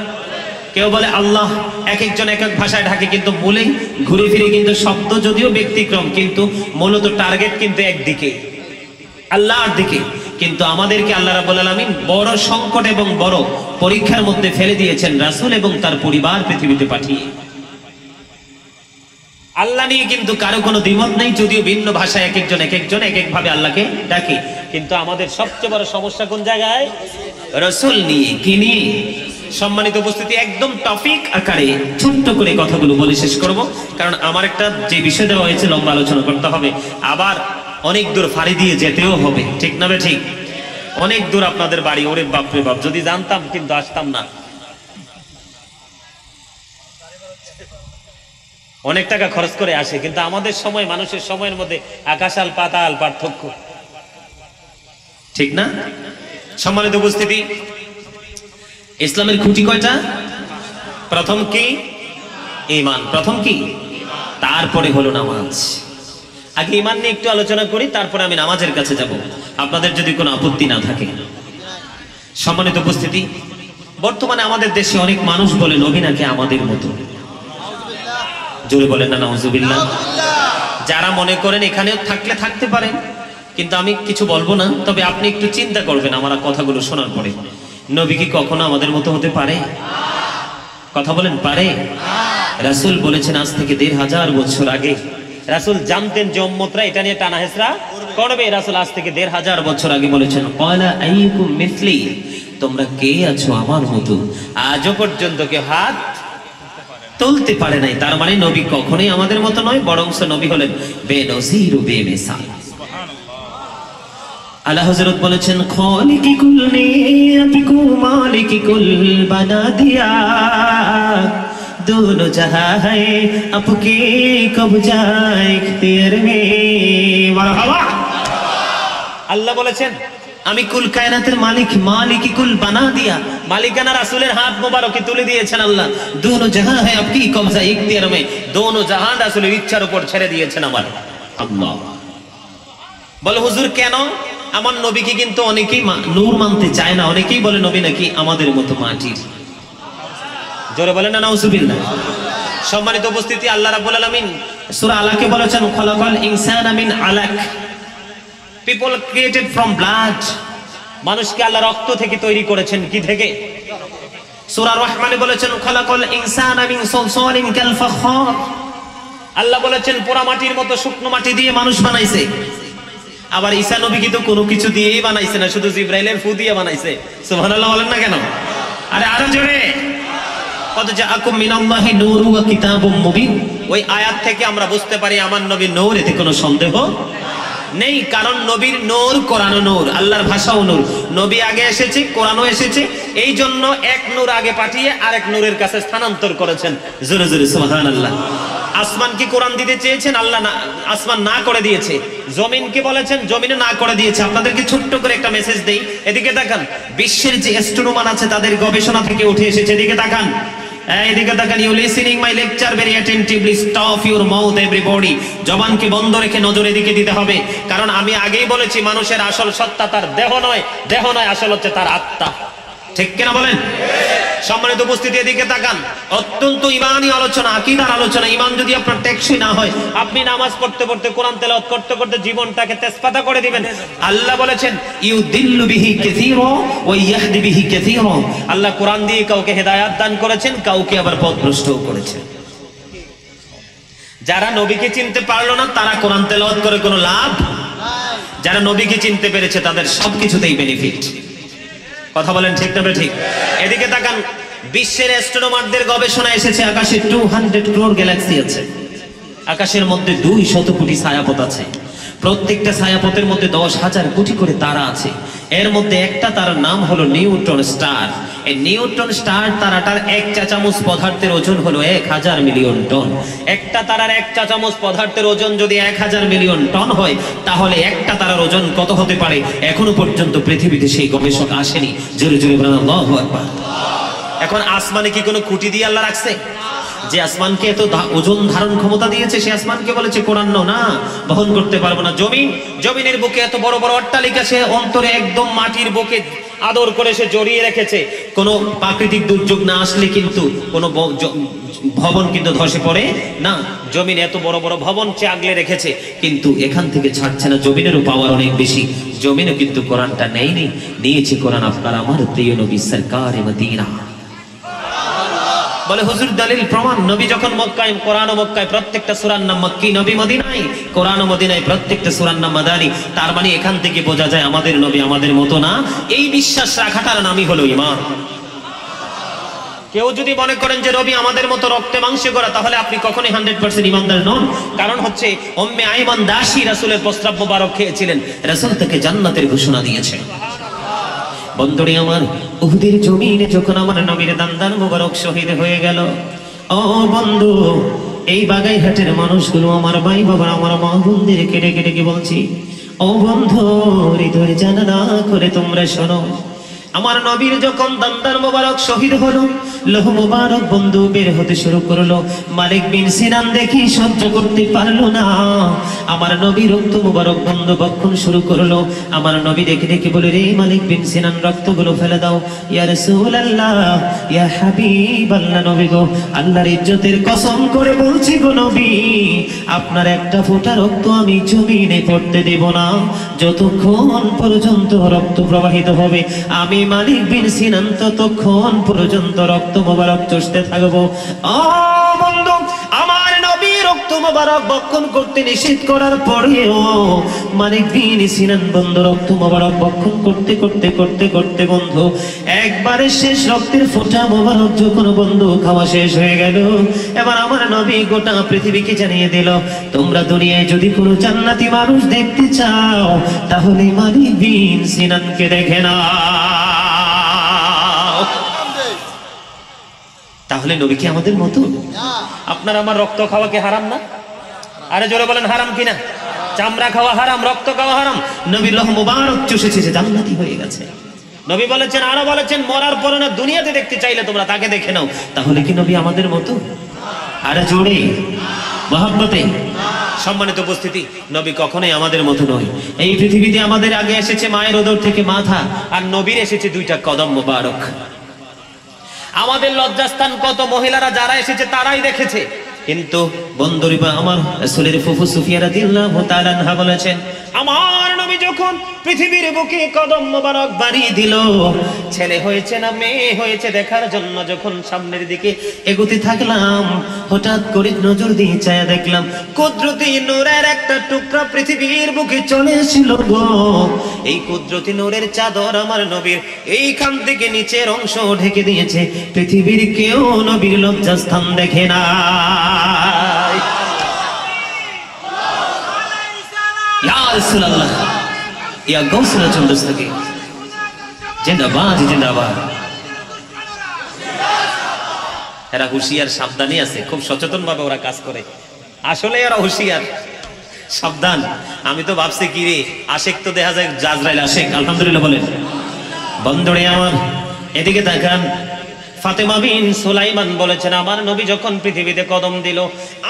কেউ বলে আল্লাহ। এক একজন এক এক ভাষায় ঢাকে, কিন্তু মূলে ঘুরে ফিরে কিন্তু শব্দ যদিও ব্যতিক্রম, কিন্তু মূলত টার্গেট কিন্তু একদিকে, আল্লাহর দিকে। কিন্তু আমাদেরকে আল্লাহ রাব্বুল আলামিন বড় সংকট এবং বড় পরীক্ষার মধ্যে ফেলে দিয়েছেন রাসূল এবং তার পরিবার পৃথিবীতে পাঠিয়ে। আল্লাহ নিয়ে কিন্তু কারো কোনো দ্বিমত নেই, যদিও ভিন্ন ভাষায় এক একজন এক এক ভাবে আল্লাহকে ডাকে। কিন্তু আমাদের সবচেয়ে বড় সমস্যা কোন জায়গায়? রাসূল নিয়ে। কি নিয়ে? সম্মানিত উপস্থিতি, একদম টপিক আকারে ছোট্ট করে কথাগুলো বলে শেষ করব, কারণ আমার একটা যে বিষয় দেওয়া হয়েছে লম্বা আলোচনা করতে হবে, আবার অনেক দূর ফাড়ি দিয়ে যেতেও হবে। ঠিক না বে ঠিক? অনেক দূর আপনাদের বাড়ি। ওরে বাপরে বাপ, যদি জানতাম কিন্তু আসতাম না। অনেক টাকা খরচ করে আসে, কিন্তু আমাদের সময় মানুষের সময়ের মধ্যে আকাশাল পাতাল পার্থক্য, ঠিক না? সম্মানিত উপস্থিতি, ইসলামের খুঁটি কয়টা? প্রথম কি? ঈমান। প্রথম কি? তারপরে হলো নামাজ। আগে ঈমান নিয়ে একটু আলোচনা করি, তারপরে আমি নামাজের কাছে যাব, আপনাদের যদি কোনো আপত্তি না থাকে। সম্মানিত উপস্থিতি, বর্তমানে আমাদের দেশে অনেক মানুষ বলে নবী নাকি আমাদের মতো। জোরে বলেন না নাউজুবিল্লাহ। যারা মনে করেন এখানেও থাকলে থাকতে পারেন, কিন্তু আমি কিছু বলবো না, তবে আপনি একটু চিন্তা করবেন আমার কথাগুলো শোনার পরে। নবী কি কখনো আমাদের মতো হতে পারে? কথা বলেন, পারে? রাসূল বলেছেন আজ থেকে ১৫০০ বছর আগে রাসূল জানতেন যে উম্মতরা এটা নিয়ে টানা হেসরা করবে। রাসূল আজ থেকে ১৫০০ বছর আগে বলেছেন, ক্বালা আইয়ুকুম মিসলি, তোমরা কে আছো আমার মতো? আজও পর্যন্ত কেউ হাত তুলতে পারে নাই। তার মানে নবী কখনোই আমাদের মতো নয়, বরং নবী হলেন বেনজির ও বেমিসাল। আলা হযরত বলেছেন, খালিকি কুল নিয়াতিকু মালিকি কুল বানাদিয়া, दोनों जहां है आपके कब्जा इख्तियार में। মারহাবা। আল্লাহ বলেছেন আমি কুল কায়নাতের মালিক, মালিকি কুল বানা দিয়া, মালিকানা রাসূলের হাত মোবারকে তুলে দিয়েছেন আল্লাহ। दोनों जहां है आपकी कब्जा इख्तियार में, दोनों जहां রাসূলের ইচ্ছার উপর ছেড়ে দিয়েছেন আমার আল্লাহ। বলে হুজুর কেন? আমার নবীকে কিন্তু অনেকেই নূর মানতে চায় না, অনেকেই বলে নবী নাকি আমাদের মতো মাটির। জোরে বলেন না নাউজুবিল্লাহ। সম্মানিত উপস্থিতি, আল্লাহ রাব্বুল আলামিন সূরা আলাকে বলেছেন, খালাকাল ইনসানা মিন আলাক, পিপল ক্রিয়েটেড ফ্রম ব্লাড, মানুষকে আল্লাহ রক্ত থেকে তৈরি করেছেন। কি থেকে? সূরা রহমানে বলেছেন, খালাকাল ইনসানা মিন সালসালিন কাল ফাখার, আল্লাহ বলেছেন পোড়া মাটির মতো শুকনো মাটি দিয়ে মানুষ বানাইছে। আবার ঈসা নবী কিন্তু কোনো কিছু দিয়েই বানাইছে না, শুধু জিবরাইলের ফু দিয়ে বানাইছে। সুবহানাল্লাহ বলেন না কেন? আরে আরো জোরে। কদ জাআকুম মিনাল্লাহি নূরুন ওয়া কিতাবুম মুবিন, ওই আয়াত থেকে আমরা বুঝতে পারি আমার নবীর নূর, এতে কোনো সন্দেহ নেই। কারণ নবীর নূর কোরআন নূর, আল্লাহর ভাষাও নূর। নবী আগে এসেছে, কোরআনও এসেছে, এই জন্য এক নূর আগে পাঠিয়ে আরেক নূরের কাছে স্থানান্তর করেছেন। জোরে জোরে সুবহানাল্লাহ। আসমান কি কোরআন দিতে চেয়েছেন? আল্লাহ না, আসমান না করে দিয়েছে। জমিনকে বলেছেন, জমিনে না করে দিয়েছে। আপনাদেরকে ছোট্ট করে একটা মেসেজ দেই, এদিকে তাকান। বিশ্বের যে অ্যাস্ট্রোনমার আছে তাদের গবেষণা থেকে উঠে এসেছে, এদিকে তাকান, এদিকে তাকান। You listening my lecture very attentively, stop your mouth everybody. জবানকে বন্ধ রেখে নজর এদিকে দিতে হবে, কারণ আমি আগেই বলেছি মানুষের আসল সত্তা তার দেহ নয়, দেহ নয় আসল হচ্ছে তার আত্মা। ঠিক কিনা বলেন? সম্মানিত উপস্থিতি, এদিকে তাকান। অত্যন্ত ইমানি আলোচনা, আকীদার আলোচনা। ইমান যদি আপনার টেকসই না হয়, আপনি নামাজ পড়তে পড়তে, কোরআন তেলাওয়াত করতে করতে জীবনটাকে তেজপাতা করে দিবেন। আল্লাহ বলেছেন, ইউদিল্লু বিহি কাসীরা ওয়া ইয়াহদি বিহি কাসীরা, আল্লাহ কোরআন দিয়ে কাউকে হেদায়েত দান করেছেন, কাউকে আবার পথভ্রষ্টও করেছেন। যারা নবীকে চিনতে পারলো না তারা কোরআন তেলাওয়াত করে কোনো লাভ নাই, যারা নবীকে চিনতে পেরেছে তাদের সবকিছুতেই বেনিফিট। কথা বলেন ঠিক না ঠিক? এদিকে তাকান। বিশ্বের অ্যাস্ট্রোনমারদের গবেষণা এসেছে আকাশে 200 ক্রোর গ্যালাক্সি আছে। আকাশের মধ্যে 200 কোটি ছায়াপথ আছে। প্রত্যেকটা ছায়াপথের মধ্যে 10,000 কোটি করে তারা আছে। এর মধ্যে একটা তারার নাম হলো নিউট্রন স্টার। এই নিউট্রন স্টার তারাটার 1 চা চামচ পদার্থের ওজন হলো 1000 মিলিয়ন টন। একটা তারার 1 চা চামচ পদার্থের ওজন যদি 1000 মিলিয়ন টন হয়, তাহলে একটা তারার ওজন কত হতে পারে? এখনো পর্যন্ত পৃথিবীতে সেই গবেষক আসেনি। জোরে জোরে বলেন আল্লাহু আকবার। এখন আসমানে কি কোনো খুঁটি দিয়ে আল্লাহ রাখছে? যে আসমানকে এত ওজন ধারণ ক্ষমতা দিয়েছে, সে আসমানকে বলেছে কোরআন না বহন করতে পারবো না। জমিনের বুকে এত বড় বড় অট্টালিকা, সে অন্তরে একদম মাটির বুকে আদর করে সে জড়িয়ে রেখেছে। কোনো প্রাকৃতিক দুর্যোগ না আসলে কিন্তু কোনো ভবন কিন্তু ধসে পড়ে না। জমিন এত বড় বড় ভবন সে আগলে রেখেছে, কিন্তু এখান থেকে ছাড়ছে না। জমিনেরও পাওয়ার অনেক বেশি। জমিনে কিন্তু কোরআনটা নেয়নি, নিয়েছে কোরআন আপনার আমার প্রিয় নবী সরকারে মদিনা। বলে হুজুর দলিল প্রমাণ, নবী যখন মক্কায়, কোরআন ও মক্কায় প্রত্যেকটা সূরার নাম মক্কি, নবী মদিনায়, কোরআন ও মদিনায় প্রত্যেকটা সূরার নাম মাদানী। তার মানে এখান থেকে বোঝা যায় আমাদের নবী আমাদের মতো না। এই বিশ্বাস রাখাটার নামই হলো ঈমান। কেউ যদি মনে করেন যে নবী আমাদের মতো রক্তে মাংসে গড়া, তাহলে আপনি কখনোই 100% ঈমানদার নন। কারণ হচ্ছে উম্মে আইমান দাসী রাসূলের প্রস্রাব মোবারক খেয়েছিলেন, রাসূল তাকে জান্নাতের ঘোষণা দিয়েছেন। বন্ধুরে আমার, উহুদের জমিনে যখন আমার নবীর দান্দান মোবারক শহীদ হয়ে গেল, ও বন্ধু, এই বাগাইহাটের মানুষগুলো, আমার ভাই বাবা, আমার মা বোনদের কেটে কেটে বলছি, ও বন্ধু, হৃদয় জানা করে তোমরা শোনো, আমার নবীর যখন দান্দার মোবারক শহীদ হলো, লৌহ মোবারক বন্ধু বের হতে শুরু করলো, মালিক বিন সিনান দেখি সহ্য করতে পারলো না, আমার নবী রক্ত মোবারক বন্ধু বক্ষণ শুরু করলো। আমার নবী দেখে দেখে বলে, রে মালিক বিন সিনান, রক্তগুলো ফেলে দাও। ইয়া রাসূলুল্লাহ, ইয়া হাবিবাল্লাহ, নবী গো, আল্লাহর ইজ্জতের কসম করে বলছি গো নবী, আপনার একটা ফোঁটা রক্ত আমি জমিনে পড়তে দেব না, যতক্ষণ পর্যন্ত রক্ত প্রবাহিত হবে আমি মালিক বিন সিনান ততক্ষণ পর্যন্ত রক্ত মোবারক চষতে থাকবো। ও বন্ধু, আমার নবী রক্ত মোবারক বক্ষণ করতে নিষেধ করার পরেও মালিক বিন সিনান বন্ধু রক্ত মোবারক বক্ষণ করতে করতে করতে করতে বন্ধু একবারে শেষ রক্তের ফোঁটা মোবারক যখন বন্ধু খাওয়া শেষ হয়ে গেল, এবার আমার নবী গোটা পৃথিবীকে জানিয়ে দিল, তোমরা দুনিয়ায় যদি কোনো জান্নাতি মানুষ দেখতে চাও তাহলে মালিক বিন সিনানকে দেখে না। তাহলে নবী কি আমাদের মতো? আপনার আমার রক্ত খাওয়া কি হারাম না? আরে জোরে বলেন, হারাম কিনা? চামড়া খাওয়া হারাম, রক্ত খাওয়া হারাম। নবী লোহ মুবারক চুষেছে, জান্নাতি হয়ে গেছে। নবী বলেছেন, আরো বলেছেন, মরার পরে না দুনিয়াতে দেখতে চাইলে তোমরা তাকে দেখে নাও। তাহলে কি নবী আমাদের মতো? আরে জোরে মহব্বতে সম্মানিত উপস্থিতি, নবী কখনোই আমাদের মতো নয়। এই পৃথিবীতে আমাদের আগে এসেছে মায়ের উদর থেকে মাথা, আর নবীর এসেছে দুইটা কদম মোবারক। আমাদের লজ্জাস্থান কত মহিলারা যারা এসেছে তারাই দেখেছে, কিন্তু বন্ধুরিবা আমার রাসূলের ফুফু সুফিয়া রাদিয়াল্লাহু তাআলা আনহা বলেছেন, আমার নবী যখন পৃথিবীর বুকে কদম মোবারক বাড়িয়ে দিল, ছেলে হয়েছে না মেয়ে হয়েছে দেখার জন্য যখন সামনের দিকে এগোতে থাকলাম, হঠাৎ করে নজর দিয়ে চায়া দেখলাম কুদরতি নূরের একটা টুকরা পৃথিবীর বুকে চলে এসেছিল গো। এই কুদরতি নূরের চাদর আমার নবীর এইখান থেকে নিচের অংশ ঢেকে দিয়েছে, পৃথিবীর কেউ নবীর লজ্জাস্থান দেখে না। ইয়া রাসূলুল্লাহ, ইয়া গাউসুল আজম দস্তগীর, জিন্দাবাদ জিন্দাবাদ। এরা হুঁশিয়ার, সাবধানী আছে, খুব সচেতন ভাবে ওরা কাজ করে, আসলে এরা হুঁশিয়ার সাবধান। আমি তো ভাবছি কি রে, আশেক তো দেখা যায় জাজরাইল আশেক। আলহামদুলিল্লাহ বলেন। বন্ধুরে আমার এদিকে তাকান, ফাতেমা বিন সুলাইমান বলেছেন, আমার নবী যখন পৃথিবীতে কদম দিল,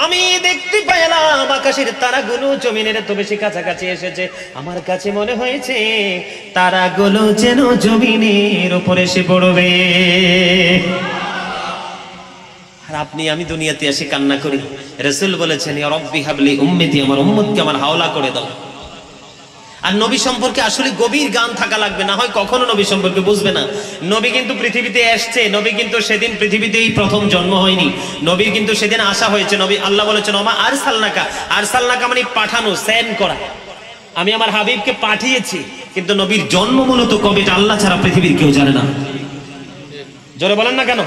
আমি দেখতে পেলাম আকাশের তারাগুলো জমিনের তো বেশি কাছাকাছি এসেছে, আমার কাছে মনে হয়েছে তারাগুলো যেন জমিনের উপরে এসে পড়বে। আর আপনি আমি দুনিয়াতে এসে কান্না করি, রাসূল বলেছেন, ইয়া রাব্বি হাবলি উম্মতি, আমার উম্মতকে আমার হাওলা করে দাও। আর নবী সম্পর্কে আসলে গভীর জ্ঞান থাকা লাগবে, না হয় কখনো নবী সম্পর্কে বুঝবে না। নবী কিন্তু পৃথিবীতে এসছে, নবী কিন্তু সেদিন পৃথিবীতেই প্রথম জন্ম হয়নি, নবীর কিন্তু সেদিন আসা হয়েছে। নবী আল্লাহ বলেছেন, ওমা আরসালনাকা, আরসালনাকা মানে পাঠানো, সেন্ড করা, আমি আমার হাবিবকে পাঠিয়েছি। কিন্তু নবীর জন্ম মূলত কবে আল্লাহ ছাড়া পৃথিবীর কেউ জানে না। জোরে বলেন না কেন?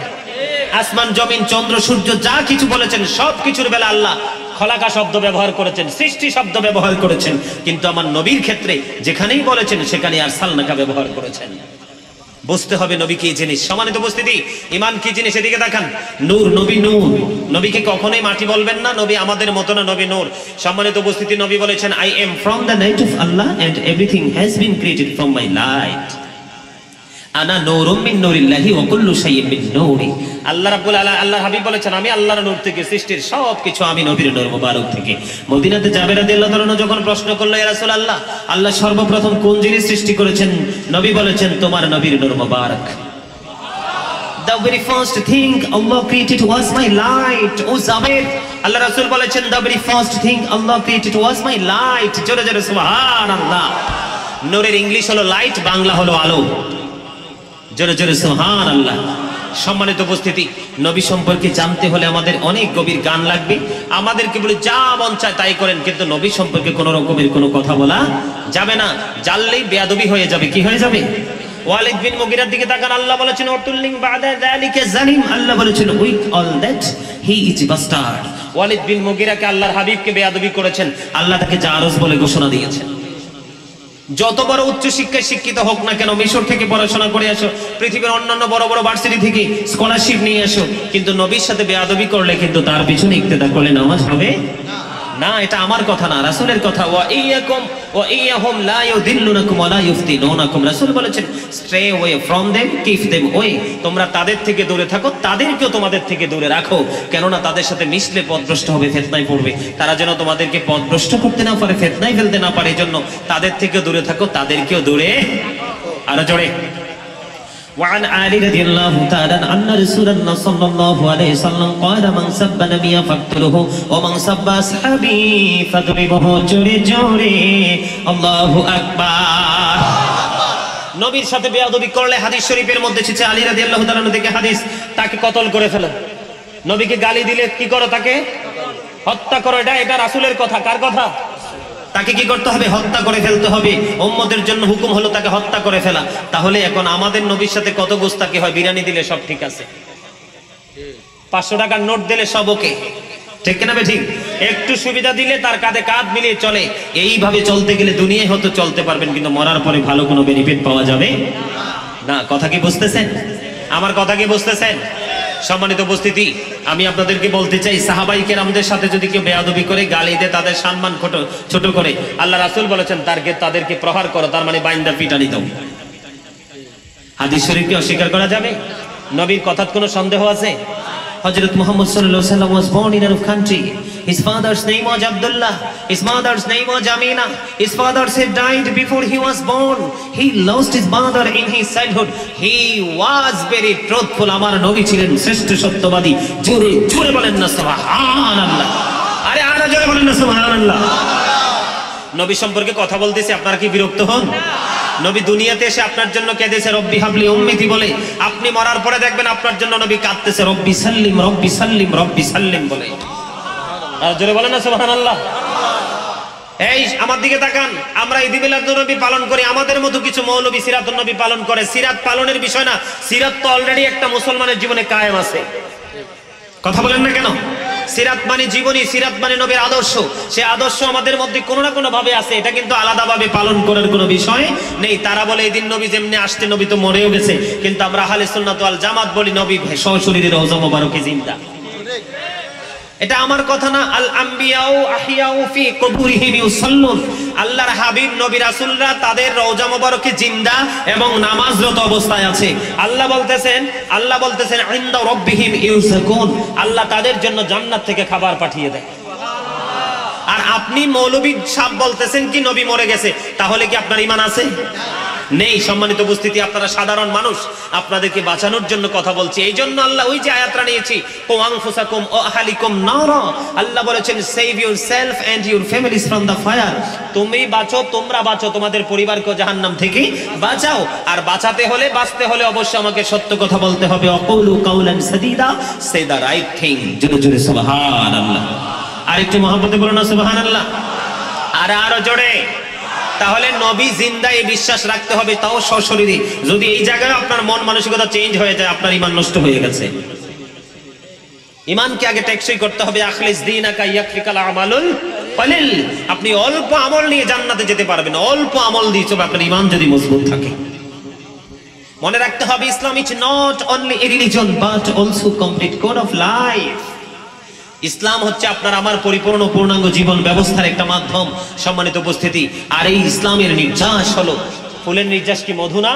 আসমান জমিন চন্দ্র সূর্য যা কিছু বলেছেন সব কিছুর বেলা আল্লাহ খলাকা শব্দ ব্যবহার করেছেন, সৃষ্টি শব্দ ব্যবহার করেছেন, কিন্তু আমার নবীর ক্ষেত্রে যেখানেই বলেছেন সেখানে আরসালনাকা ব্যবহার করেছেন। বুঝতে হবে নবী কি জিনিস। সম্মানিত উপস্থিতি, ঈমান কি জিনিস এদিকে দেখান। নূর, নবী নূর, নবীকে কখনোই মাটি বলবেন না, নবী আমাদের মতো না, নবী নূর। সম্মানিত উপস্থিতি, নবী বলেছেন, I am from the light of Allah and everything has been created from my light. আনা নূরুম মিন নূরিল্লাহি ওয়া কুল্লু শাইইন মিন নূরি। আল্লাহ রাব্বুল আলামিন, আল্লাহর হাবিব বলেছেন, আমি আল্লাহর নূর থেকে, সৃষ্টির সবকিছু আমি নবীর নূর মুবারক থেকে। মদিনাতে জাবের রাদিয়াল্লাহু তাআলা যখন প্রশ্ন করলো, ইয়া রাসূলুল্লাহ, আল্লাহ সর্বপ্রথম কোন জিনিস সৃষ্টি করেছেন? নবী বলেছেন, তোমার নবীর নূর মুবারক। The very first thing Allah created was my light. ও জাবের, আল্লাহ রাসূল বলেছেন, the very first thing Allah created was my light. জোরে জোরে সুবহানাল্লাহ। নূরের ইংলিশ হলো লাইট, বাংলা হলো আলো। জোরে জোরে সুবহানাল্লাহ। সম্মানিত উপস্থিতি, নবী সম্পর্কে জানতে হলে আমাদের অনেক গভীর জ্ঞান লাগবে। আমাদেরকে বলে যা মন চায় তাই করেন, কিন্তু নবী সম্পর্কে কোনো রকমের কোনো কথা বলা যাবে না। জানলেই বেয়াদবি হয়ে যাবে। কি হয়ে যাবে? ওয়ালিদ বিন মুগিরার দিকে তাকান, আল্লাহ বলেছেন, উতুল্লিং বাদা যালিকা জালিম। আল্লাহ বলেছেন, with all that he is bastard. ওয়ালিদ বিন মুগিরাকে আল্লাহর হাবিবকে বেয়াদবি করেছেন, আল্লাহ তাকে জারজ বলে ঘোষণা দিয়েছেন। যত বড় উচ্চ শিক্ষায় শিক্ষিত হোক না কেন, মিশর থেকে পড়াশোনা করে আসো, পৃথিবীর অন্যান্য বড় বড় ভার্সিটি থেকে স্কলারশিপ নিয়ে আসো, কিন্তু নবীর সাথে বেয়াদবি করলে কিন্তু তার পিছনে ইক্তেদা করলে নামাজ হবে না। এটা আমার কথা না, রাসূলের কথা। ওয়া ইয়াকুম ওয়া ইয়াহুম লা ইউদিল্লুনাকুম ওয়া লা ইফতিনুনাকুম, রাসূল বলেছেন stay away from them, keep them away. তোমরা তাদের থেকে দূরে থাকো, তাদেরকেও তোমাদের থেকে দূরে রাখো, কেননা তাদের সাথে মিশলে পথভ্রষ্ট হবে, ফিতনায় পড়বে। তারা যেন তোমাদেরকে পথভ্রষ্ট করতে না পারে, ফিতনায় ফেলতে না পারে, এজন্য তাদের থেকে দূরে থাকো, তাদেরকেও দূরে। আরো জোরে। وعن علي رضي الله تعالى أن رسول الله صلى الله عليه وسلم قال من سب نبي فاقتله ومن سب أصحابي فاضربه জোরে জোরে আল্লাহু আকবার। নবীর সাথে বেয়াদবি করলে হাদিস শরীফের মধ্যে এসেছে, আলী রাদিয়াল্লাহু তাআলা থেকে হাদিস, তাকে কতল করে ফেলো। নবীকে গালি দিলে কি করো? তাকে হত্যা করো। এটা রাসূলের কথা। কার কথা? তাকে কি করতে হবে? হত্যা করে ফেলতে হবে। উম্মতের জন্য হুকুম হলো তাকে হত্যা করে ফেলা। তাহলে এখন আমাদের নবীর সাথে কত গোস্তাকি হয়? বিরিয়ানি দিলে সব ঠিক আছে, 500 টাকার নোট দিলে সব ওকে, ঠিক কিনা ঠিক? একটু সুবিধা দিলে তার কাঁধে কাঁধ মিলিয়ে চলে। এইভাবে চলতে গেলে দুনিয়ায় হয়তো চলতে পারবেন, কিন্তু মরার পরে ভালো কোনো বেনিফিট পাওয়া যাবে না। কথা কি বুঝতেছেন? আমার কথা কি বুঝতেছেন? সম্মানিত উপস্থিতি, আমি আপনাদেরকে বলতে চাই, সাহাবাই কেরামদের সাথে যদি কেউ বেয়াদবি করে, গালি দেয়, তাদের সম্মান ছোট করে, আল্লাহ রাসূল বলেছেন তাদেরকে প্রহার করো, তার মানে বাইন্দা পিটানি দাও। হাদিস শরীফকে অস্বীকার করা যাবে? নবীর কথার কোনো সন্দেহ আছে? হযরত মুহাম্মদ সাল্লাল্লাহু আলাইহি ওয়াসাল্লাম was born in Arab country. His father's name was Abdullah. His mother's name was Amina. His father had died before he was born. He lost his mother in his childhood. He was very truthful. আমার নবী ছিলেন শ্রেষ্ঠ সত্যবাদী। জোরে জোরে বলেন না সুবহানাল্লাহ। আরে আরো জোরে বলেন না সুবহানাল্লাহ। নবী সম্পর্কে কথা বলতেছি, আপনারা কি বিরক্ত হন? নবী দুনিয়াতে এসে আপনার জন্য কেঁদেছে রব্বি হাবলি উম্মতি বলে, আপনি মরার পরে দেখবেন আপনার জন্য নবী কাঁদতেছে রব্বি সাল্লিম রব্বি সাল্লিম রব্বি সাল্লিম বলে। আর জোরে বলেন না সুবহানাল্লাহ। এই আমার দিকে তাকান, আমরা ঈদ মিলাদুন নবী পালন করি, আমাদের মতো কিছু মৌলবী সিরাতুন নবী পালন করে। সিরাত পালনের বিষয় না, সিরাত তো অলরেডি একটা মুসলমানের জীবনে কায়েম আছে। কথা বলেন না কেন? সিরাত মানে জীবনী, সিরাত মানে নবীর আদর্শ। সে আদর্শ আমাদের মধ্যে কোনো না কোনো ভাবে আছে, এটা কিন্তু আলাদাভাবে পালন করার কোনো বিষয় নেই। তারা বলে এই দিন নবী যেমনি আসতে, নবী তো মরেও গেছে, কিন্তু আমরা আহলে সুন্নাত ওয়াল জামাত বলি নবী সশরীরে রওজা মোবারকে জিন্দা। এটা আমার কথা না। আল আম্বিয়াউ আহিয়াউ ফি কুবুরিহিম ইউসাল্লুন, আল্লাহর হাবিব নবী রাসূলরা তাদের রওজা মোবারকে জিন্দা এবং নামাজরত অবস্থায় আছে। আল্লাহ বলতেছেন ইনদা রাব্বিহিম ইউযাকুন, আল্লাহ তাদের জন্য জান্নাত থেকে খাবার পাঠিয়ে দেয়। আর আপনি মৌলবী সাহেব বলতেছেন কি নবী মরে গেছে, তাহলে কি আপনার ঈমান আছে? নেই। সম্মানিত উপস্থিতি, আপনারা সাধারণ মানুষ, আপনাদেরকে বাঁচানোর জন্য কথা বলছি। এই জন্য আল্লাহ ওই যে আয়াতটা নিয়েছি, কু আনফুসাকুম ওয়া আহলিকুম নারা, আল্লাহ বলেছেন save yourself and your families from the fire. তুমি বাঁচো, তোমরা বাঁচো, তোমাদের পরিবারকে জাহান্নাম থেকে বাঁচাও। আর বাঁচাতে হলে, বাঁচতে হলে অবশ্যই আমাকে সত্য কথা বলতে হবে। অকুলু কাউলান সাদীদা, সে দা রাইট থিং। জোরে জোরে সুবহানাল্লাহ। আর একটু মহব্বতে বলুন না সুবহানাল্লাহ। আর আরো জোরে। তাহলে নবী জিন্দা এই বিশ্বাস রাখতে হবে, তাও সশরীরে। যদি এই জায়গায় আপনার মন মানসিকতা চেঞ্জ হয়ে যায়, আপনার ঈমান নষ্ট হয়ে গেছে। ঈমানকে আগে টেকসই করতে হবে। আখলিস দীনাকা ইয়াকফিকাল আমালুল কলিল। আপনি অল্প আমল নিয়ে জান্নাতে যেতে পারবেন, অল্প আমল দিয়ে চলবে, আপনার ঈমান যদি মজবুত থাকে। মনে রাখতে হবে, Islam is not only a religion but also complete code of life. ইসলাম হচ্ছে আপনার আমার পরিপূর্ণ পূর্ণাঙ্গ জীবন ব্যবস্থার একটা মাধ্যম। সম্মানিত উপস্থিতি, আর এই ইসলামের নির্যাস হলো, ফুলের নির্যাস কি মধু না?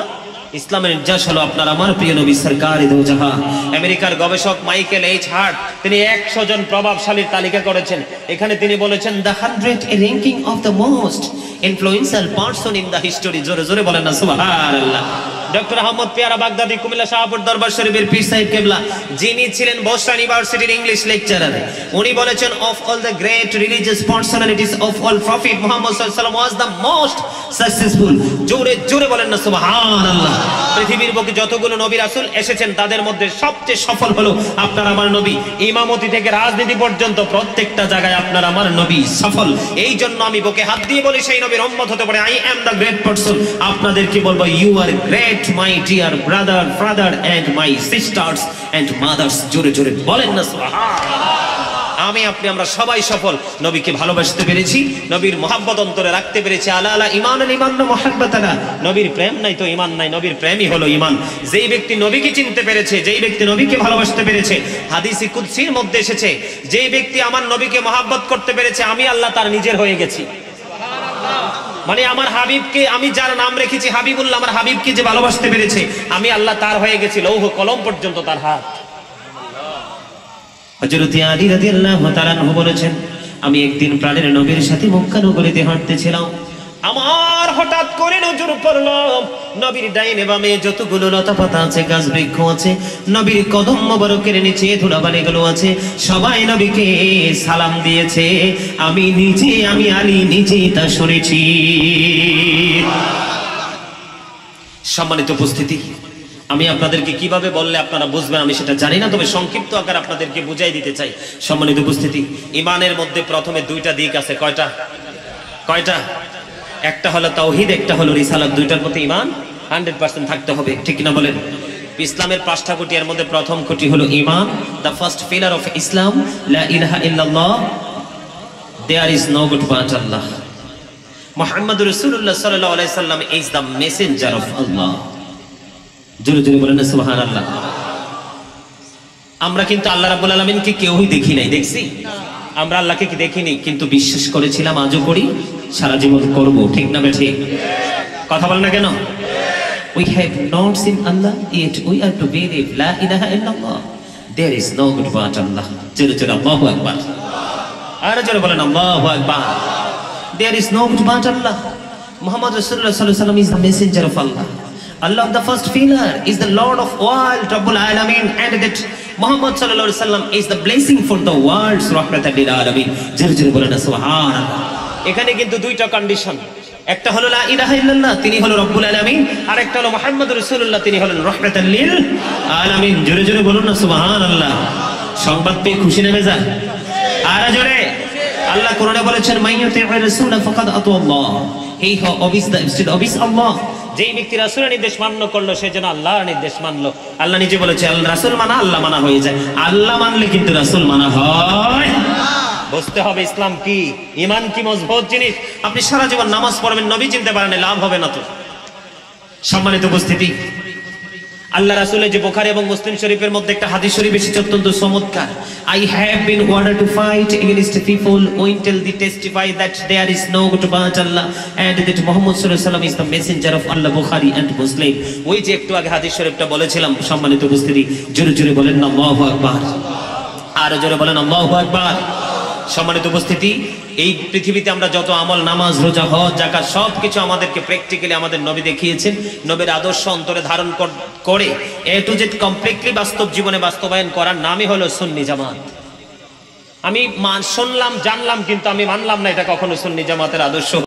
ইসলামের নির্যাস হলো আপনার আমার প্রিয় নবী সরকারে দো জাহান। আমেরিকার গবেষক মাইকেল এইচ হার্ট তিনি 100 জন প্রভাবশালীর তালিকা করেছেন। এখানে তিনি বলেছেন the 100 ranking of the most influential person in the history. জোরে জোরে বলেন না সুবহানাল্লাহ। ডক্টর আহমদ পেয়ারা বাগদাদি, কুমিল্লা শাহপুর দরবার শরীফের পীর সাহেব কেবলা, যিনি ছিলেন বোস্টন ইউনিভার্সিটির ইংলিশ লেকচারার, উনি বলেছেন of all the great religious personalities of all profit Muhammad সাল্লাল্লাহু আলাইহি ওয়াসাল্লাম ওয়াজ দ্য মোস্ট সাকসেসফুল। জোরে জোরে বলেন না সুবহানাল্লাহ। পৃথিবীর বুকে যতগুলো নবী রাসূল এসেছেন, তাদের মধ্যে সবচেয়ে সফল হলো আপনার আমার নবী। ইমামতি থেকে রাজনীতি পর্যন্ত প্রত্যেকটা জায়গায় আপনার আমার নবী সফল। এই জন্য আমি বুকে হাত দিয়ে বলি, সেই নবীর উম্মত হতে পারে। I am the great person. আপনাদেরকে বলবো, you are great my dear brother, father and my sisters and mothers। জোরে জোরে বলেন না সুবহানাল্লাহ। আমি আপনি আমরা সবাই সফল। নবীকে ভালোবাসতে পেরেছি, নবীর মহাব্বত অন্তরে রাখতে পেরেছি। আলা আলা ঈমানুল ঈমান না মুহাব্বাতানা, নবীর প্রেম নাই তো ঈমান নাই, নবীর প্রেমই হলো ঈমান। যেই ব্যক্তি নবীকে চিনতে পেরেছে, যেই ব্যক্তি নবীকে ভালোবাসতে পেরেছে, হাদিসে কুদসির মধ্যে এসেছে, যেই ব্যক্তি আমার নবীকে মহাব্বত করতে পেরেছে, আমি আল্লাহ তার নিজের হয়ে গেছি। মানে আমার হাবিবকে, আমি যার নাম রেখেছি হাবিবুল্লাহ, আমার হাবিবকে যে ভালোবাসতে পেরেছে, আমি আল্লাহ তার হয়ে গেছি, লৌহ কলম পর্যন্ত তার হাত। হযরত আলী রাদিয়াল্লাহু তাআলা আনহু বলেছেন, আমি একদিন প্রাণের নবীর সাথে মক্কা নগরীতে হাঁটতেছিলাম, আমার হঠাৎ করে নজর পড়ল নবীর ডাইনে বামে যতগুলো লতা পাতা আছে, গাছ বৃক্ষ আছে, নবীর কদম মোবারকের নিচে ধুলাবালিগুলো আছে, সবাই নবীকে সালাম দিয়েছে। আমি আলী নিজেই তা শুনেছি। সম্মানিত উপস্থিতি, আমি আপনাদেরকে কিভাবে বললে আপনারা বুঝবেন আমি সেটা জানি না, তবে সংক্ষিপ্ত আকারে আপনাদেরকে বুঝাই দিতে চাই। সম্মানিত উপস্থিতি, ঈমানের মধ্যে প্রথমে দুইটা দিক আছে। কয়টা? একটা হলো তাওহীদ, একটা হলো রিসালাত। দুইটার প্রতি ঈমান 100% থাকতে হবে, ঠিক না বলেন? ইসলামের 5টা খুঁটি, এর মধ্যে প্রথম খুঁটি হলো ঈমান। The first pillar of Islam, লা ইলাহা ইল্লাল্লাহ, there is no god but Allah. মুহাম্মদুর রাসূলুল্লাহ সাল্লাল্লাহু আলাইহি সাল্লাম is the messenger of Allah. জোরে জোরে বলেন না সুবহানাল্লাহ। আমরা কিন্তু আল্লাহ রাব্বুল আলামিনকে কেউই দেখি নাই, দেখছি? আমরা আল্লাহকে কি দেখিনি, কিন্তু বিশ্বাস করেছিলাম, আজও করি, সারা জীবন করব, ঠিক না বেঠি? কথা বল না কেন? We have not seen Allah, yet we are to believe la ilaha illallah, there is no God but Allah. জোরে জোরে আল্লাহু আকবার। আর জোরে বলেন আল্লাহু আকবার। There is no God but Allah. Muhammad Rasulullah sallallahu alaihi wasallam is the messenger of Allah. Allah, the first pillar, is the Lord of world, Rabbul Alamin, and that Muhammad sallallahu alaihi wasallam is the blessing for the world's rahmatan lil alamin. জোরে জোরে বলেন সুবহানাল্লাহ। এখানে কিন্তু দুইটা condition, একটা হলো লা ইলাহা ইল্লাল্লাহ, তিনি হলো রব্বুল আলামিন, আর একটা হলো মুহাম্মদুর রাসূলুল্লাহ, তিনি হলেন রাহমাতাল লিল আলামিন। জোরে জোরে বলুন না সুবহানাল্লাহ। সংবাদ পেয়ে খুশি নেমে যান আর জোরে। আল্লাহ কোরআনে বলেছেন, মাইয়ুতি'র রাসূল ফাকাদ আতাল্লাহ, হি হু ওবিস দ্য ইনস্টেড ওবিস আল্লাহ। যেই ব্যক্তি রাসূলের নির্দেশ মান্য করলো, সে যেন আল্লাহর নির্দেশ মানলো। আল্লাহ নিজে বলেছে, রাসূল মানা আল্লাহ মানা হয়ে যায়। আল্লাহ মানলে কিন্তু রাসূল মানা হয়। বুঝতে হবে ইসলাম কি, ঈমান কি মজবুত জিনিস। আপনি সারা জীবন নামাজ পড়বেন, নবী চিনতে পারেন না, লাভ হবে না তো। সম্মানিত উপস্থিতি, আল্লাহ রাসূলের যে বুখারী এবং মুসলিম শরীফের মধ্যে একটা হাদিস শরীফ এসেছে অত্যন্ত চমৎকার। I have been ordered to fight against people until they testify that there is no God but Allah and that Muhammad sallallahu alaihi wasallam is the messenger of Allah, Bukhari and Muslim। ওই যে একটু আগে হাদিস শরীফটা বলেছিলাম, সম্মানিত উপস্থিতি, জোরে জোরে বলেন আল্লাহু আকবার। আর জোরে বলেন আল্লাহু আকবার। সম্মানিত উপস্থিতি, এই পৃথিবীতে আমরা যত আমল, নামাজ, রোজা, হজ, যাকাত, সবকিছু আমাদেরকে প্র্যাকটিক্যালি আমাদের নবী দেখিয়েছেন। নবীর আদর্শ অন্তরে ধারণ করে এ টু জেড কমপ্লিটলি বাস্তব জীবনে বাস্তবায়ন করার নামই হলো সুন্নি জামাত। আমি শুনলাম, জানলাম, কিন্তু আমি মানলাম না, এটা কখনো সুন্নি জামাতের আদর্শ।